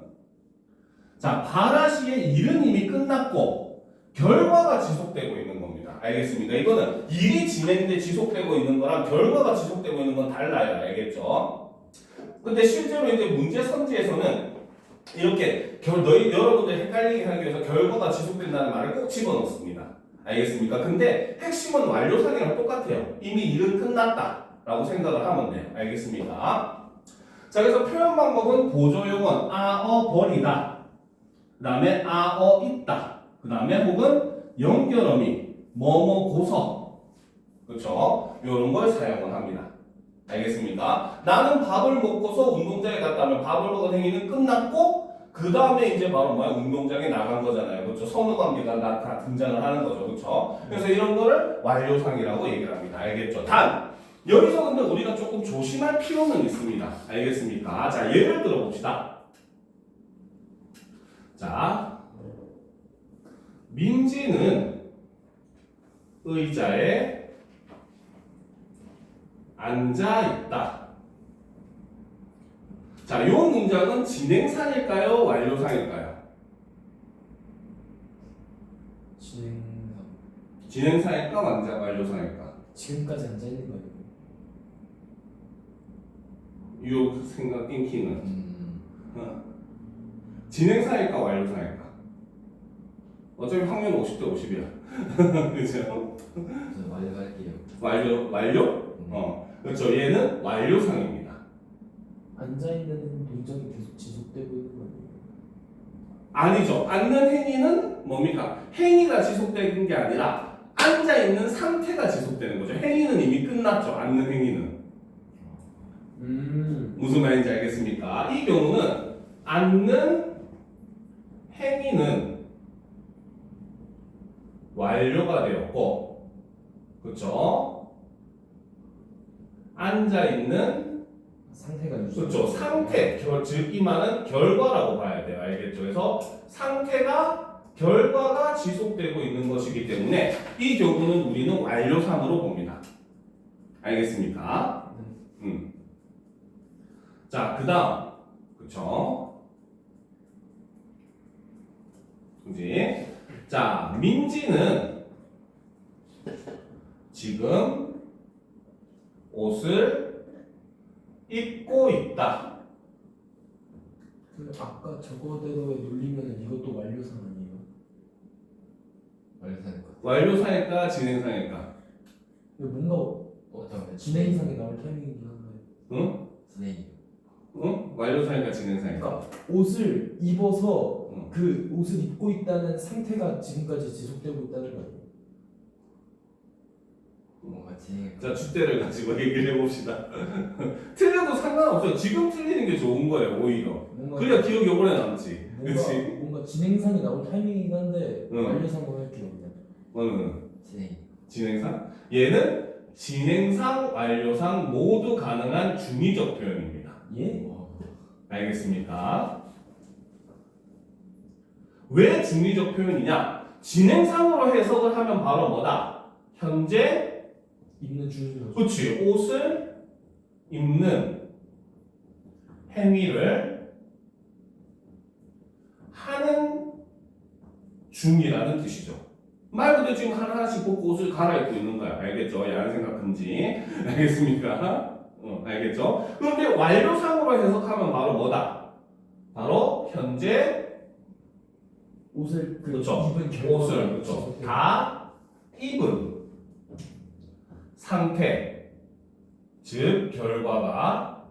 자, 바라시의 일은 이미 끝났고 결과가 지속되고 있는 겁니다. 알겠습니까? 이거는 일이 진행돼 지속되고 있는 거랑 결과가 지속되고 있는 건 달라요. 알겠죠? 근데 실제로 이제 문제 선지에서는 이렇게 여러분들 헷갈리게 하기 위해서 결과가 지속된다는 말을 꼭 집어넣습니다. 알겠습니까? 근데 핵심은 완료상이랑 똑같아요. 이미 일은 끝났다 라고 생각을 하면 돼요. 알겠습니까? 자, 그래서 표현 방법은 보조용은 버리다, 그 다음에 있다, 그 다음에 혹은 연결어미 고서, 그렇죠? 이런 걸 사용을 합니다. 알겠습니까? 나는 밥을 먹고서 운동장에 갔다면 밥을 먹은 행위는 끝났고 그 다음에 이제 바로 운동장에 나간 거잖아요. 그렇죠? 선후 관계가 다 등장을 하는 거죠. 그렇죠? 그래서 이런 거를 완료상이라고 얘기를 합니다. 알겠죠? 단 여기서 근데 우리가 조금 조심할 필요는 있습니다. 알겠습니까? 자, 예를 들어 봅시다. 자, 민지는 의자에 앉아있다. 자, 이 문장은 진행상일까요? 완료상일까요? 진행상일까? 완료상일까? 지금까지 앉아 있는 거예요. 이 생각 띵킹은 진행상일까? 완료상일까? 어차피 확률은 50대 50이야. 그죠? 완료할게요. 완료? 그렇죠. 얘는 완료상입니다. 앉아 있는 동작이 계속 지속되고 있는 거예요. 아니죠. 앉는 행위는 뭡니까? 행위가 지속되는 게 아니라 앉아 있는 상태가 지속되는 거죠. 행위는 이미 끝났죠. 앉는 행위는. 무슨 말인지 알겠습니까? 이 경우는 앉는 행위는 완료가 되었고, 그렇죠? 앉아 있는 상태가 그렇죠. 상태, 즉 이 말은 결과라고 봐야 돼요. 알겠죠? 그래서 상태가 결과가 지속되고 있는 것이기 때문에 이 경우는 우리는 완료상으로 봅니다. 알겠습니까? 자, 그다음, 그렇죠? 그지? 자, 민지는 지금 옷을 입고 있다. 근데 아까 저거대로에 눌리면 이것도 완료상 아니에요? 완료사는 것. 완료상일까? 진행상일까? 이거 뭔가 잠깐만. 진행상에 나올 타이밍이긴 한데. 응? 진행이. 응? 완료상일까? 진행상일까? 그러니까 옷을 입어서 응. 그 옷을 입고 있다는 상태가 지금까지 지속되고 있다는 거 아니에요? 뭔가 진행. 자, 주대를 가지고 얘기를 해봅시다. 틀려도 상관없어요. 지금 틀리는 게 좋은 거예요, 오히려. 뭔가 그래야 기억이 오래 남지. 그치? 뭔가 진행상이 나올 타이밍이긴 한데 응. 완료상으로 할게요 그냥. 어느? 진행. 진행상? 얘는 진행상, 완료상 모두 가능한 중의적 표현입니다. 예? 알겠습니까? 왜 중의적 표현이냐? 진행상으로 해석을 하면 바로 뭐다? 현재 입는 중이죠. 그치, 옷을 입는 행위를 하는 중이라는 뜻이죠. 말 그대로 지금 하나하나씩 벗고 옷을 갈아입고 있는 거야. 알겠죠? 야한 생각 금지. 알겠습니까? 알겠죠? 그런데 완료상으로 해석하면 바로 뭐다? 바로 현재 옷을 그렇죠. 입은 결과가 옷을 그렇죠. 지속되고 다 입은 상태, 즉 결과가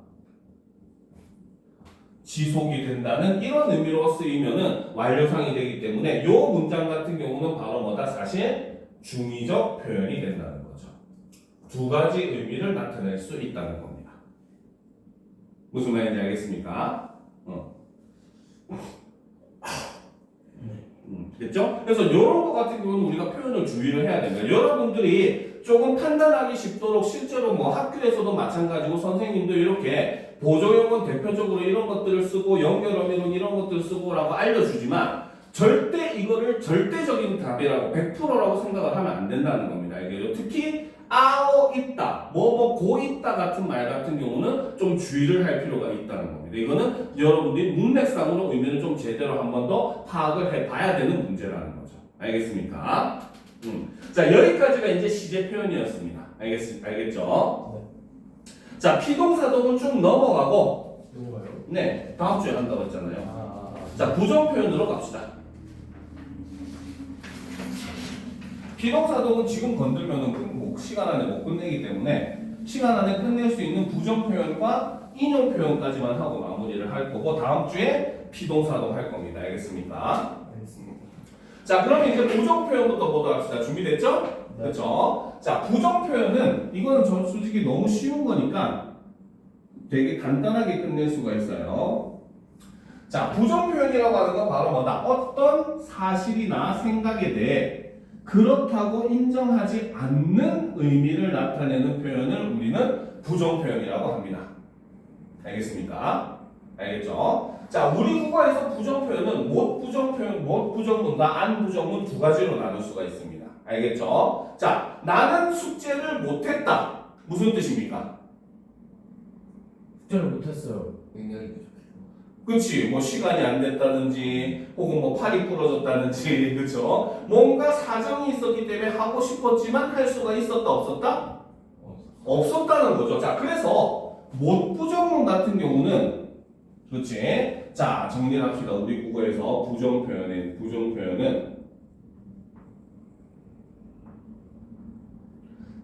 지속이 된다는 이런 의미로 쓰이면은 완료상이 되기 때문에 이 문장 같은 경우는 바로 뭐다? 사실 중의적 표현이 된다는 거죠. 두 가지 의미를 나타낼 수 있다는 겁니다. 무슨 말인지 알겠습니까? 됐죠? 그래서 이런 것 같은 경우는 우리가 표현을 주의를 해야 됩니다. 여러분들이 조금 판단하기 쉽도록 실제로 뭐 학교에서도 마찬가지고 선생님도 이렇게 보조용은 대표적으로 이런 것들을 쓰고 연결어미론 이런 것들을 쓰고라고 알려주지만 절대 이거를 절대적인 답이라고 100%라고 생각을 하면 안 된다는 겁니다. 이게 특히 아오 있다, 고 있다 같은 말 같은 경우는 좀 주의를 할 필요가 있다는 겁니다. 이거는 여러분들이 문맥상으로 의미를 좀 제대로 한 번 더 파악을 해봐야 되는 문제라는 거죠. 알겠습니까? 자, 여기까지가 이제 시제 표현이었습니다. 알겠죠? 네. 자, 피동사동은 쭉 넘어가고, 넘어가요? 네, 다음 주에 한다고 했잖아요. 아. 자, 부정 표현으로 갑시다. 피동사동은 지금 건들면은 시간 안에 못 끝내기 때문에 시간 안에 끝낼 수 있는 부정 표현과 인용 표현까지만 하고 마무리를 할 거고 다음 주에 피동사동 할 겁니다. 알겠습니까? 알겠습니다. 자, 그러면 이제 부정 표현부터 보도록 합시다. 준비됐죠? 네. 그렇죠? 자, 부정 표현은 이거는 저 솔직히 너무 쉬운 거니까 되게 간단하게 끝낼 수가 있어요. 자, 부정 표현이라고 하는 건 바로 뭐다? 어떤 사실이나 생각에 대해 그렇다고 인정하지 않는 의미를 나타내는 표현을 우리는 부정 표현이라고 합니다. 알겠습니까? 알겠죠? 자, 우리 국어에서 부정 표현은 못 부정 표현, 못 부정문과 안 부정문 두 가지로 나눌 수가 있습니다. 알겠죠? 자, 나는 숙제를 못했다. 무슨 뜻입니까? 숙제를 못했어요. 능력이 부족해서. 그치, 뭐 시간이 안 됐다든지 혹은 뭐 팔이 부러졌다든지 그쵸? 뭔가 사정이 있었기 때문에 하고 싶었지만 할 수가 있었다 없었다? 없었다는 거죠. 자, 그래서 못 부정문 같은 경우는 그렇지? 자, 정리를 합시다. 우리 국어에서 부정 표현은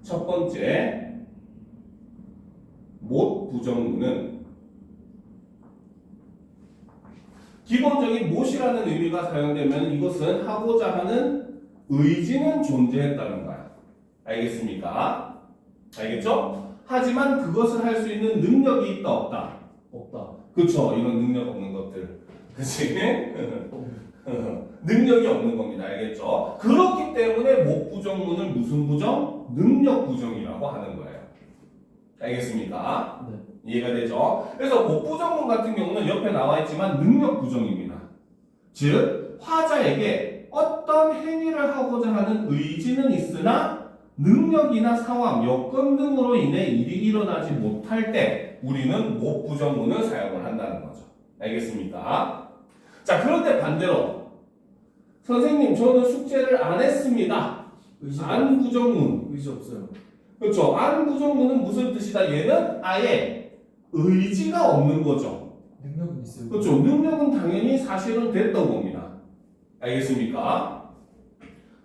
첫 번째 못 부정문은 기본적인 못이라는 의미가 사용되면 이것은 하고자 하는 의지는 존재했다는 거야. 알겠습니까? 알겠죠? 하지만 그것을 할 수 있는 능력이 있다 없다? 없다. 그쵸? 이런 능력 없는 것들. 그치? 능력이 없는 겁니다. 알겠죠? 그렇기 때문에 못 부정문을 무슨 부정? 능력 부정이라고 하는 거예요. 알겠습니까? 네. 이해가 되죠? 그래서 못 부정문 같은 경우는 옆에 나와 있지만 능력 부정입니다. 즉 화자에게 어떤 행위를 하고자 하는 의지는 있으나 능력이나 상황, 여건 등으로 인해 일이 일어나지 못할 때 우리는 못 부정문을 사용을 한다는 거죠. 알겠습니까? 자, 그런데 반대로 선생님 저는 숙제를 안 했습니다. 안 부정문. 의지 없어요. 그렇죠. 안 부정문은 무슨 뜻이다? 얘는 아예 의지가 없는 거죠. 능력은 있어요. 그렇죠. 능력은 당연히 사실은 됐던 겁니다. 알겠습니까?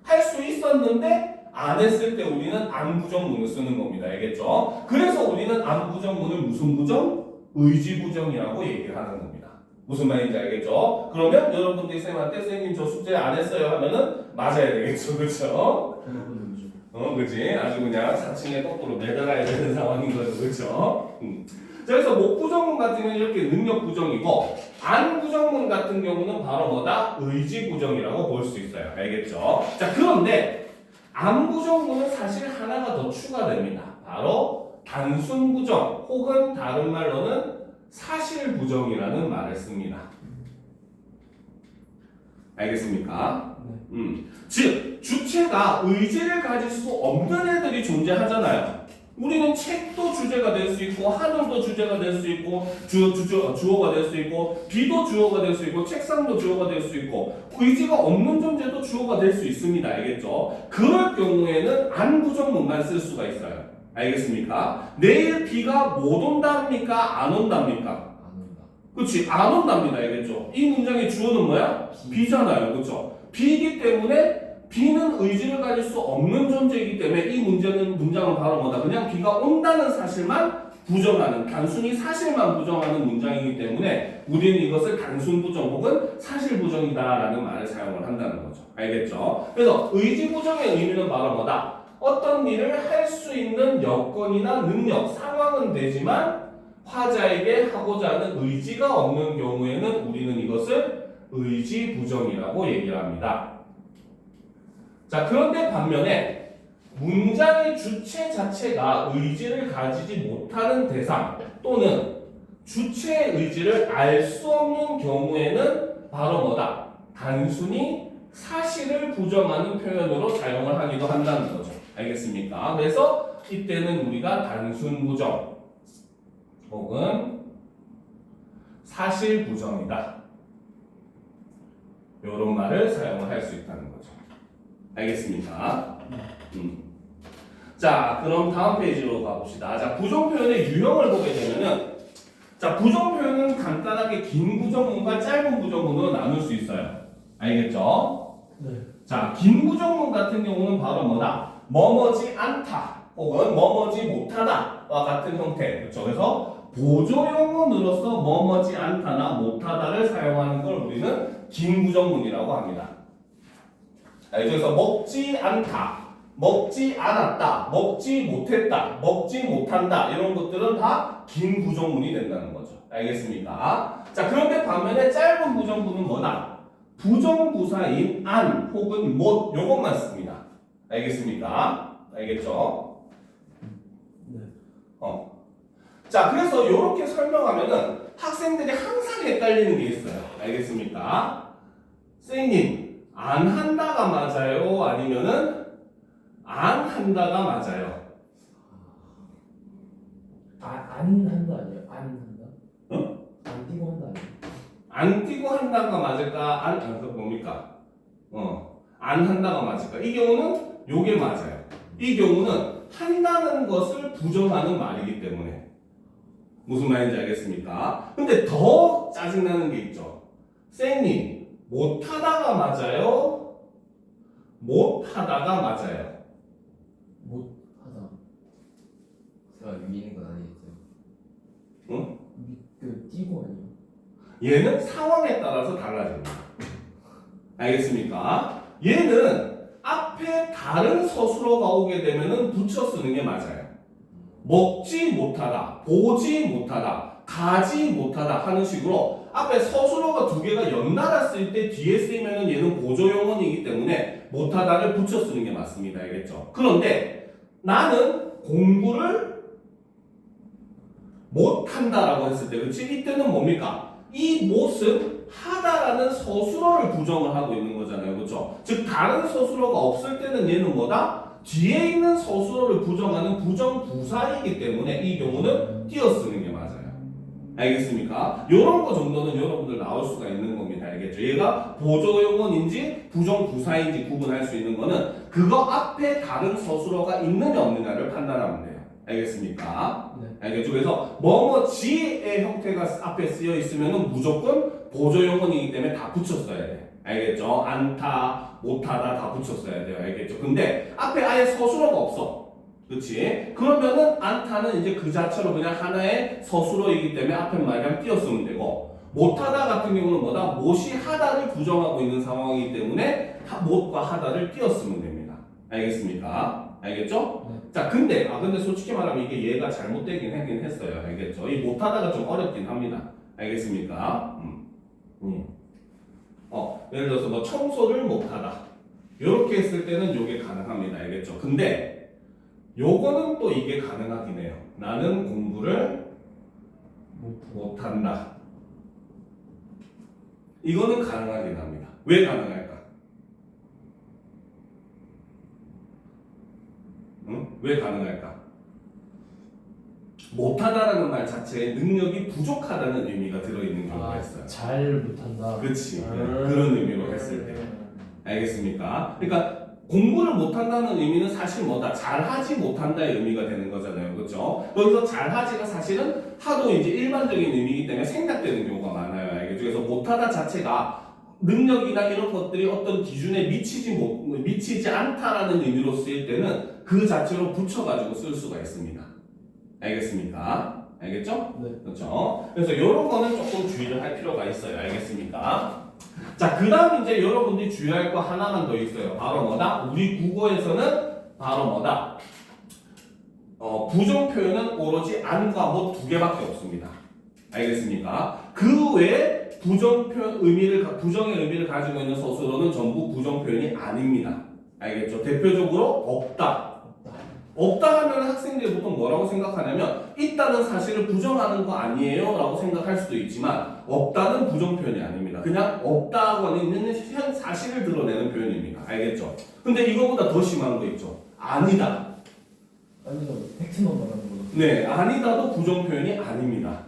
할 수 있었는데 안 했을 때 우리는 안 부정문을 쓰는 겁니다. 알겠죠? 그래서 우리는 안 부정문을 무슨 부정? 의지 부정이라고 얘기를 하는 겁니다. 무슨 말인지 알겠죠? 그러면 여러분들이 쌤한테 선생님 저 숙제 안 했어요 하면은 맞아야 되겠죠. 그렇죠? 그지? 아주 그냥 4층에 거꾸로 매달아야 되는 상황인 거죠. 그렇죠? 자, 그래서 못 부정문 같은 경우는 이렇게 능력 부정이고 안 부정문 같은 경우는 바로 뭐다? 의지 부정이라고 볼 수 있어요. 알겠죠? 자, 그런데 안 부정문은 사실 하나가 더 추가됩니다. 바로 단순 부정 혹은 다른 말로는 사실 부정이라는 말을 씁니다. 알겠습니까? 즉 주체가 의지를 가질 수 없는 애들이 존재하잖아요. 우리는 책도 주제가 될 수 있고 하늘도 주제가 될 수 있고 주어가 될 수 있고 비도 주어가 될 수 있고 책상도 주어가 될 수 있고 의지가 없는 존재도 주어가 될 수 있습니다. 알겠죠? 그럴 경우에는 안 부정문만 쓸 수가 있어요. 알겠습니까? 내일 비가 못 온답니까? 안 온답니까? 안 온다. 그렇지, 안 온답니다. 알겠죠? 이 문장의 주어는 뭐야? 비잖아요. 그렇죠? 비이기 때문에 비는 의지를 가질 수 없는 존재이기 때문에 이 문장은 바로 뭐다? 그냥 비가 온다는 사실만 부정하는, 단순히 사실만 부정하는 문장이기 때문에 우리는 이것을 단순 부정 혹은 사실 부정이다라는 말을 사용을 한다는 거죠. 알겠죠? 그래서 의지 부정의 의미는 바로 뭐다? 어떤 일을 할 수 있는 여건이나 능력, 상황은 되지만 화자에게 하고자 하는 의지가 없는 경우에는 우리는 이것을 의지 부정이라고 얘기를 합니다. 자, 그런데 반면에 문장의 주체 자체가 의지를 가지지 못하는 대상 또는 주체의 의지를 알 수 없는 경우에는 바로 뭐다? 단순히 사실을 부정하는 표현으로 사용을 하기도 한다는 거죠. 알겠습니까? 그래서 이때는 우리가 단순 부정 혹은 사실 부정이다. 이런 말을 사용을 할 수 있다는 거죠. 알겠습니까? 자, 그럼 다음 페이지로 가봅시다. 자, 부정 표현의 유형을 보게 되면은, 자, 부정 표현은 간단하게 긴 부정문과 짧은 부정문으로 나눌 수 있어요. 알겠죠? 네. 자, 긴 부정문 같은 경우는 바로 뭐다? 뭐뭐지 않다 혹은 뭐뭐지 못하다와 같은 형태. 그렇죠? 그래서 보조용문으로서 뭐뭐지 않다나 못하다를 사용하는 걸 우리는 긴 부정문이라고 합니다. 알죠? 그래서 먹지 않다, 먹지 않았다, 먹지 못했다, 먹지 못한다 이런 것들은 다 긴 부정문이 된다는 거죠. 알겠습니까? 자, 그런데 반면에 짧은 부정문은 뭐다? 부정부사인 안 혹은 못 요것만 씁니다. 알겠습니까? 알겠죠? 네. 자, 그래서 이렇게 설명하면은 학생들이 항상 헷갈리는 게 있어요. 알겠습니까? 선생님, 안 한다가 맞아요? 아니면은 안 한다가 맞아요? 안 한다 아니에요? 안 한다? 응? 안 띄고 한다 아니에요? 안 뛰고 한다가 맞을까? 그 뭡니까? 안 한다가 맞을까? 이 경우는 요게 맞아요. 이 경우는 한다는 것을 부정하는 말이기 때문에. 무슨 말인지 알겠습니까? 근데 더 짜증나는 게 있죠. 쌤님, 못하다가 맞아요? 못하다가 맞아요? 못하다. 제가 위에 있는 건 아니겠죠? 응? 그 띄고 아니에요? 얘는 상황에 따라서 달라집니다. 알겠습니까? 얘는 앞에 다른 서술어가 오게 되면은 붙여 쓰는 게 맞아요. 먹지 못하다, 보지 못하다, 가지 못하다 하는 식으로 앞에 서술어가 두 개가 연달아 쓸 때 뒤에 쓰이면은 얘는 보조용언이기 때문에 못하다를 붙여 쓰는 게 맞습니다. 알겠죠? 그런데 나는 공부를 못한다라고 했을 때, 그렇지? 이때는 뭡니까? 이 못은 하다라는 서술어를 부정을 하고 있는 거잖아요. 그렇죠? 즉 다른 서술어가 없을 때는 얘는 뭐다? 뒤에 있는 서술어를 부정하는 부정부사이기 때문에 이 경우는 띄어쓰는 게 맞아요. 알겠습니까? 이런 거 정도는 여러분들 나올 수가 있는 겁니다. 알겠죠? 얘가 보조용언인지 부정부사인지 구분할 수 있는 거는 그거 앞에 다른 서술어가 있느냐 없느냐를 판단하면 돼요. 알겠습니까? 네. 알겠죠? 그래서 뭐뭐지의 형태가 앞에 쓰여 있으면은 무조건 보조용언이기 때문에 다 붙여 써야 돼. 알겠죠? 않다, 못하다 다 붙여 써야 돼요. 알겠죠? 근데 앞에 아예 서술어가 없어. 그렇지? 그러면은 않다는 이제 그 자체로 그냥 하나의 서술어이기 때문에 앞에 말이랑 띄어 쓰면 되고 못하다 같은 경우는 뭐다? 못이 하다를 부정하고 있는 상황이기 때문에 못과 하다를 띄어 쓰면 됩니다. 알겠습니까? 알겠죠? 네. 자, 근데 솔직히 말하면 이게 얘가 잘못되긴 하긴 했어요. 알겠죠? 이 못하다가 좀 어렵긴 합니다. 알겠습니까? 예를 들어서 뭐 청소를 못하다. 이렇게 했을 때는 이게 가능합니다. 알겠죠? 근데 요거는 또 이게 가능하긴 해요. 나는 공부를 못한다. 이거는 가능하긴 합니다. 왜 가능할까? 왜 가능할까? 못하다라는 말 자체에 능력이 부족하다는 의미가 들어있는 경우가 있어요. 잘 못한다. 그렇지. 그런 의미로 했을 때. 알겠습니까? 그러니까 공부를 못한다는 의미는 사실 뭐다? 잘하지 못한다의 의미가 되는 거잖아요. 그렇죠? 여기서 잘하지가 사실은 하도 이제 일반적인 의미이기 때문에 생략되는 경우가 많아요. 알겠죠? 그래서 못하다 자체가 능력이나 이런 것들이 어떤 기준에 미치지 않다라는 의미로 쓰일 때는 그 자체로 붙여가지고 쓸 수가 있습니다. 알겠습니까? 알겠죠? 네. 그렇죠? 그래서 이런 거는 조금 주의를 할 필요가 있어요. 알겠습니까? 자, 그 다음 이제 여러분들이 주의할 거 하나만 더 있어요. 바로 뭐다? 우리 국어에서는 바로 뭐다? 부정 표현은 오로지 안과 못 두 개밖에 없습니다. 알겠습니까? 그 외에 부정의 의미를 가지고 있는 서술어는 전부 부정 표현이 아닙니다. 알겠죠? 대표적으로 없다. 없다 하면 학생들이 보통 뭐라고 생각하냐면 있다는 사실을 부정하는 거 아니에요? 라고 생각할 수도 있지만 없다는 부정 표현이 아닙니다. 그냥 없다고 하는 현 사실을 드러내는 표현입니다. 알겠죠? 근데 이거보다 더 심한 거 있죠? 아니다. 아니면 팩트만 말하는 거죠. 네, 아니다도 부정 표현이 아닙니다.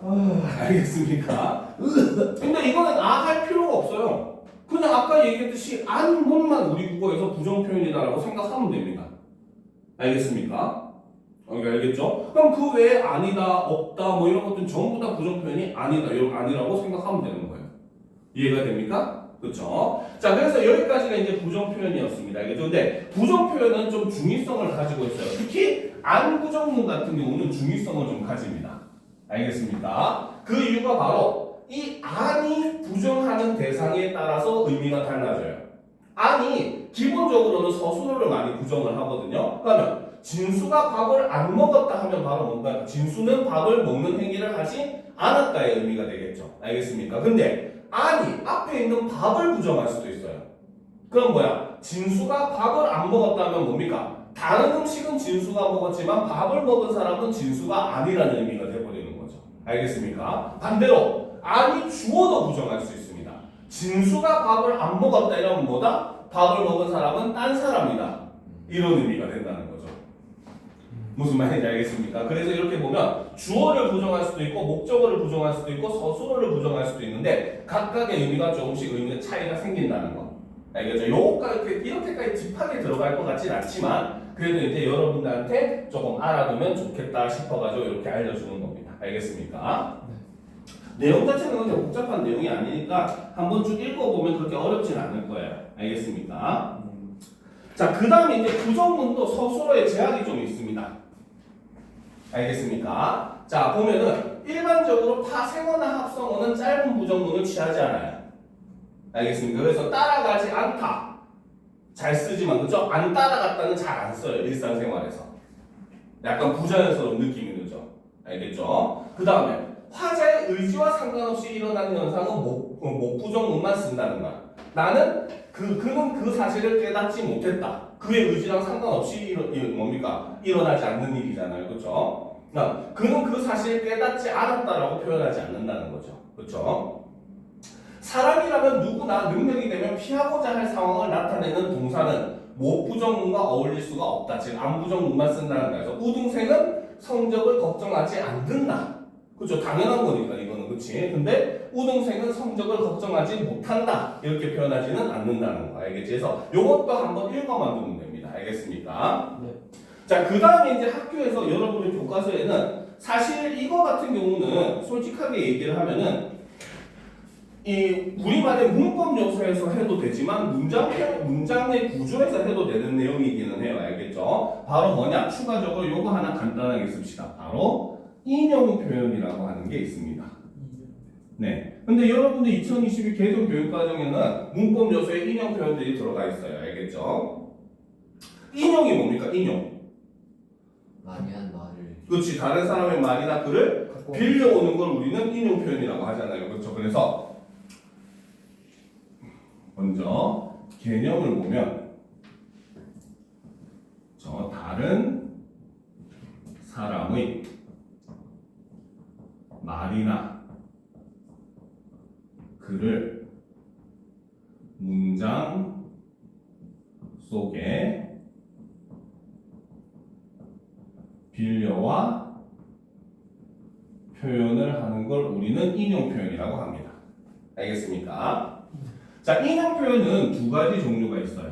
알겠습니까? 근데 이거는 할 필요가 없어요. 그냥 아까 얘기했듯이 안 것만 우리 국어에서 부정 표현이다라고 생각하면 됩니다. 알겠습니까? 알겠죠? 그럼 그 외에 아니다, 없다, 뭐 이런 것들은 전부 다 부정 표현이 아니다, 이런 아니라고 생각하면 되는 거예요. 이해가 됩니까? 그렇죠? 자, 그래서 여기까지가 이제 부정 표현이었습니다. 알겠죠? 근데 부정 표현은 좀 중의성을 가지고 있어요. 특히 안 부정문 같은 경우는 중의성을 좀 가집니다. 알겠습니까? 그 이유가 바로 이 안이 부정하는 대상에 따라서 의미가 달라져요. 아니 기본적으로는 서술어를 많이 부정을 하거든요. 그러면 진수가 밥을 안 먹었다 하면 바로 뭔가 진수는 밥을 먹는 행위를 하지 않았다의 의미가 되겠죠. 알겠습니까? 근데 아니 앞에 있는 밥을 부정할 수도 있어요. 그럼 뭐야? 진수가 밥을 안 먹었다 하면 뭡니까? 다른 음식은 진수가 먹었지만 밥을 먹은 사람은 진수가 아니라는 의미가 돼버리는 거죠. 알겠습니까? 반대로 아니 주어도 부정할 수 있습니다. 진수가 밥을 안 먹었다 이러면 뭐다? 밥을 먹은 사람은 딴 사람이다. 이런 의미가 된다는 거죠. 무슨 말인지 알겠습니까? 그래서 이렇게 보면 주어를 부정할 수도 있고 목적어를 부정할 수도 있고 서술어를 부정할 수도 있는데 각각의 의미가 조금씩 의미의 차이가 생긴다는 거. 알겠죠? 이렇게까지 딥하게 들어갈 것 같진 않지만 그래도 이제 여러분들한테 조금 알아두면 좋겠다 싶어가지고 이렇게 알려주는 겁니다. 알겠습니까? 내용 자체는 그렇게 복잡한 내용이 아니니까 한번 쭉 읽어보면 그렇게 어렵진 않을 거예요. 알겠습니까? 자, 그 다음에 이제 부정문도 서술어에 제약이 좀 있습니다. 알겠습니까? 자, 보면은 일반적으로 파생어나 합성어는 짧은 부정문을 취하지 않아요. 알겠습니까? 그래서 따라가지 않다. 잘 쓰지만, 그죠? 안 따라갔다는 잘 안 써요. 일상생활에서. 약간 부자연스러운 느낌이 들죠. 알겠죠? 그 다음에 화자의 의지와 상관없이 일어나는 현상은 목부정문만 쓴다는 거야. 나는 그는 그 사실을 깨닫지 못했다. 그의 의지랑 상관없이 일어나지 않는 일이잖아요. 그렇죠? 그는 그 사실을 깨닫지 않았다라고 표현하지 않는다는 거죠. 그렇죠? 사람이라면 누구나 능력이 되면 피하고자 할 상황을 나타내는 동사는 목부정문과 어울릴 수가 없다. 즉 안부정문만 쓴다는 거예요. 우등생은 성적을 걱정하지 않는다. 그렇죠. 당연한 거니까 이거는. 그렇지. 근데 우등생은 성적을 걱정하지 못한다. 이렇게 표현하지는 않는다는 거. 알겠지? 그래서 이것도 한번 읽어만 두면 됩니다. 알겠습니까? 네. 자, 그 다음에 이제 학교에서 여러분의 교과서에는 사실 이거 같은 경우는 솔직하게 얘기를 하면은 이 우리말의 문법 요소에서 해도 되지만 문장의 구조에서 해도 되는 내용이기는 해요. 알겠죠? 바로 뭐냐? 추가적으로 요거 하나 간단하게 씁시다. 바로 인용 표현이라고 하는 게 있습니다. 네. 근데 여러분들 2022 개정 교육과정에는 문법 요소에 인용 표현들이 들어가 있어요. 알겠죠? 인용이 뭡니까? 인용. 많이 한 말을 그렇지. 다른 사람의 말이나 글을 빌려오는 걸 우리는 인용 표현이라고 하잖아요. 그렇죠? 그래서 먼저 개념을 보면 저 다른 사람의 말이나 글을 문장 속에 빌려와 표현을 하는 걸 우리는 인용 표현이라고 합니다. 알겠습니까? 자, 인용 표현은 두 가지 종류가 있어요.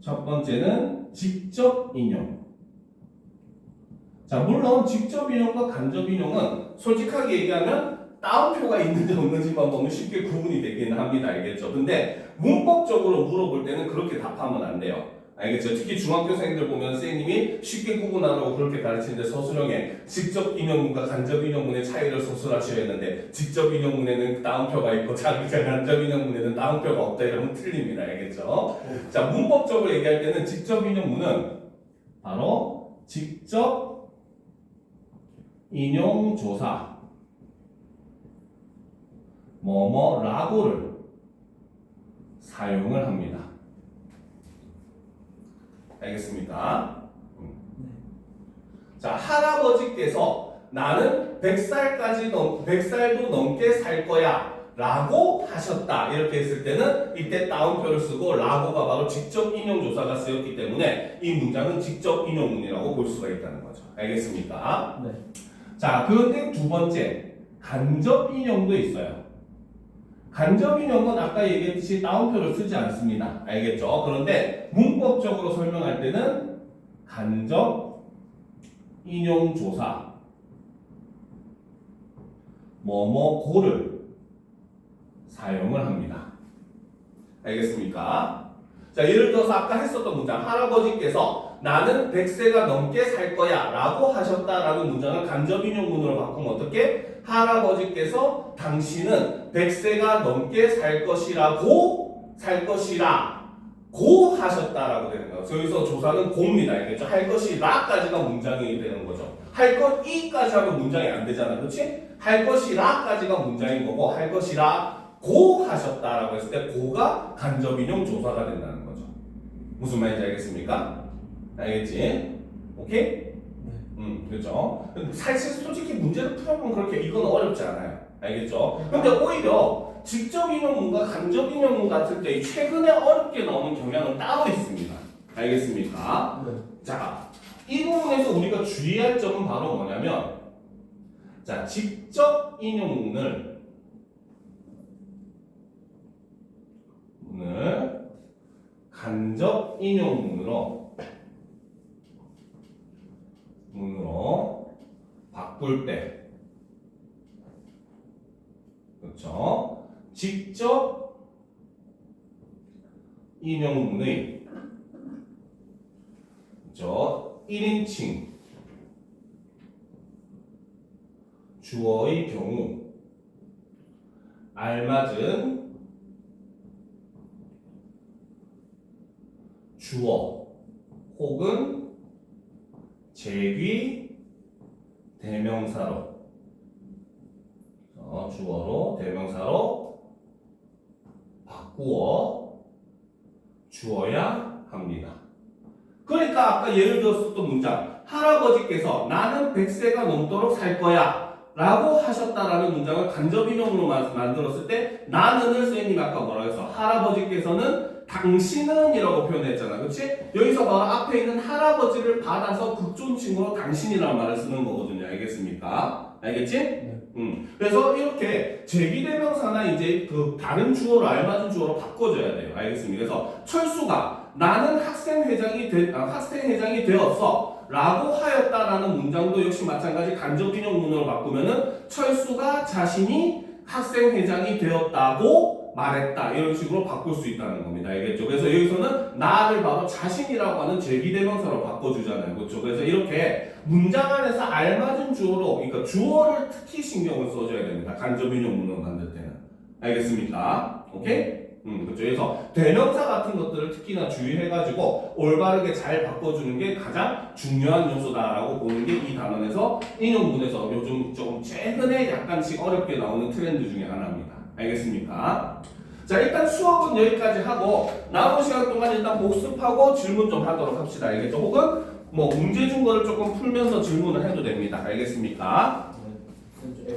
첫 번째는 직접 인용. 자, 물론 직접 인용과 간접 인용은 솔직하게 얘기하면 따옴표가 있는지 없는지만 보면 쉽게 구분이 되기는 합니다. 알겠죠? 근데 문법적으로 물어볼 때는 그렇게 답하면 안 돼요. 알겠죠? 특히 중학교생들 보면 선생님이 쉽게 구분하라고 그렇게 가르치는데 서술형에 직접 인용문과 간접 인용문의 차이를 서술하셔야 했는데 직접 인용문에는 따옴표가 있고 간접 인용문에는 따옴표가 없다 이러면 틀립니다. 알겠죠? 자, 문법적으로 얘기할 때는 직접 인용문은 바로 직접 인용 조사 뭐뭐라고를 사용을 합니다. 알겠습니까? 자, 할아버지께서 나는 100살도 넘게 살 거야 라고 하셨다. 이렇게 했을 때는 이때 따옴표를 쓰고 라고가 바로 직접 인용조사가 쓰였기 때문에 이 문장은 직접 인용문이라고 볼 수가 있다는 거죠. 알겠습니까? 네. 자, 그런데 두 번째, 간접 인용도 있어요. 간접 인용은 아까 얘기했듯이 따옴표를 쓰지 않습니다. 알겠죠? 그런데 문법적으로 설명할 때는 간접 인용조사 뭐뭐고를 사용을 합니다. 알겠습니까? 자, 예를 들어서 아까 했었던 문장, 할아버지께서 나는 100세가 넘게 살 거야 라고 하셨다라는 문장을 간접 인용문으로 바꾸면 어떻게? 할아버지께서 당신은 100세가 넘게 살 것이라 고 하셨다라고 되는 거예요. 여기서 조사는 고입니다. 알겠죠? 할 것이라까지가 문장이 되는 거죠. 할 것이까지 하면 문장이 안 되잖아. 그렇지? 할 것이라까지가 문장인 거고 할 것이라 고 하셨다라고 했을 때 고가 간접 인용 조사가 된다는 거죠. 무슨 말인지 알겠습니까? 알겠지? 오케이? 그렇죠. 사실 솔직히 문제를 풀어보면 그렇게 이건 어렵지 않아요. 알겠죠? 근데 오히려 직접 인용문과 간접 인용문 같을 때 최근에 어렵게 나오는 경향은 따로 있습니다. 알겠습니까? 네. 자, 이 부분에서 우리가 주의할 점은 바로 뭐냐면, 자, 직접 인용문을 간접 인용문으로 바꿀 때, 그렇죠? 직접 인용문의 그렇죠? 1인칭 주어의 경우 알맞은 주어 혹은 제귀 대명사로 주어로 대명사로 바꾸어 주어야 합니다. 그러니까 아까 예를 들었었던 문장 할아버지께서 나는 100세가 넘도록 살 거야 라고 하셨다라는 문장을 간접 인용으로 만들었을 때 나는을 쌤이 아까 뭐라고 했어? 할아버지께서는 당신은 이라고 표현했잖아. 그렇지? 여기서 바로 앞에 있는 할아버지를 받아서 극존칭으로 당신이라는 말을 쓰는 거거든요. 알겠습니까? 알겠지? 네. 그래서 이렇게 제기대명사나 이제 그 다른 주어로 알맞은 주어로 바꿔줘야 돼요. 알겠습니까? 그래서 철수가 나는 학생회장이 되었어 라고 하였다라는 문장도 역시 마찬가지 간접 인용문으로 바꾸면은 철수가 자신이 학생회장이 되었다고 말했다 이런 식으로 바꿀 수 있다는 겁니다. 알겠죠? 그래서 여기서는 나를 바로 자신이라고 하는 제기대명사로 바꿔주잖아요. 그렇죠? 그래서 이렇게 문장 안에서 알맞은 주어로, 그러니까 주어를 특히 신경을 써줘야 됩니다. 간접 인용문을 만들 때는. 알겠습니까? 오케이? 그렇죠. 그래서 대명사 같은 것들을 특히나 주의해가지고 올바르게 잘 바꿔주는 게 가장 중요한 요소다라고 보는 게 이 단원에서 인용문에서 요즘 조금 최근에 약간씩 어렵게 나오는 트렌드 중에 하나입니다. 알겠습니까? 자, 일단 수업은 여기까지 하고 남은 시간 동안 일단 복습하고 질문 좀 하도록 합시다. 알겠죠? 혹은 뭐 문제 준 거를 조금 풀면서 질문을 해도 됩니다. 알겠습니까? 네.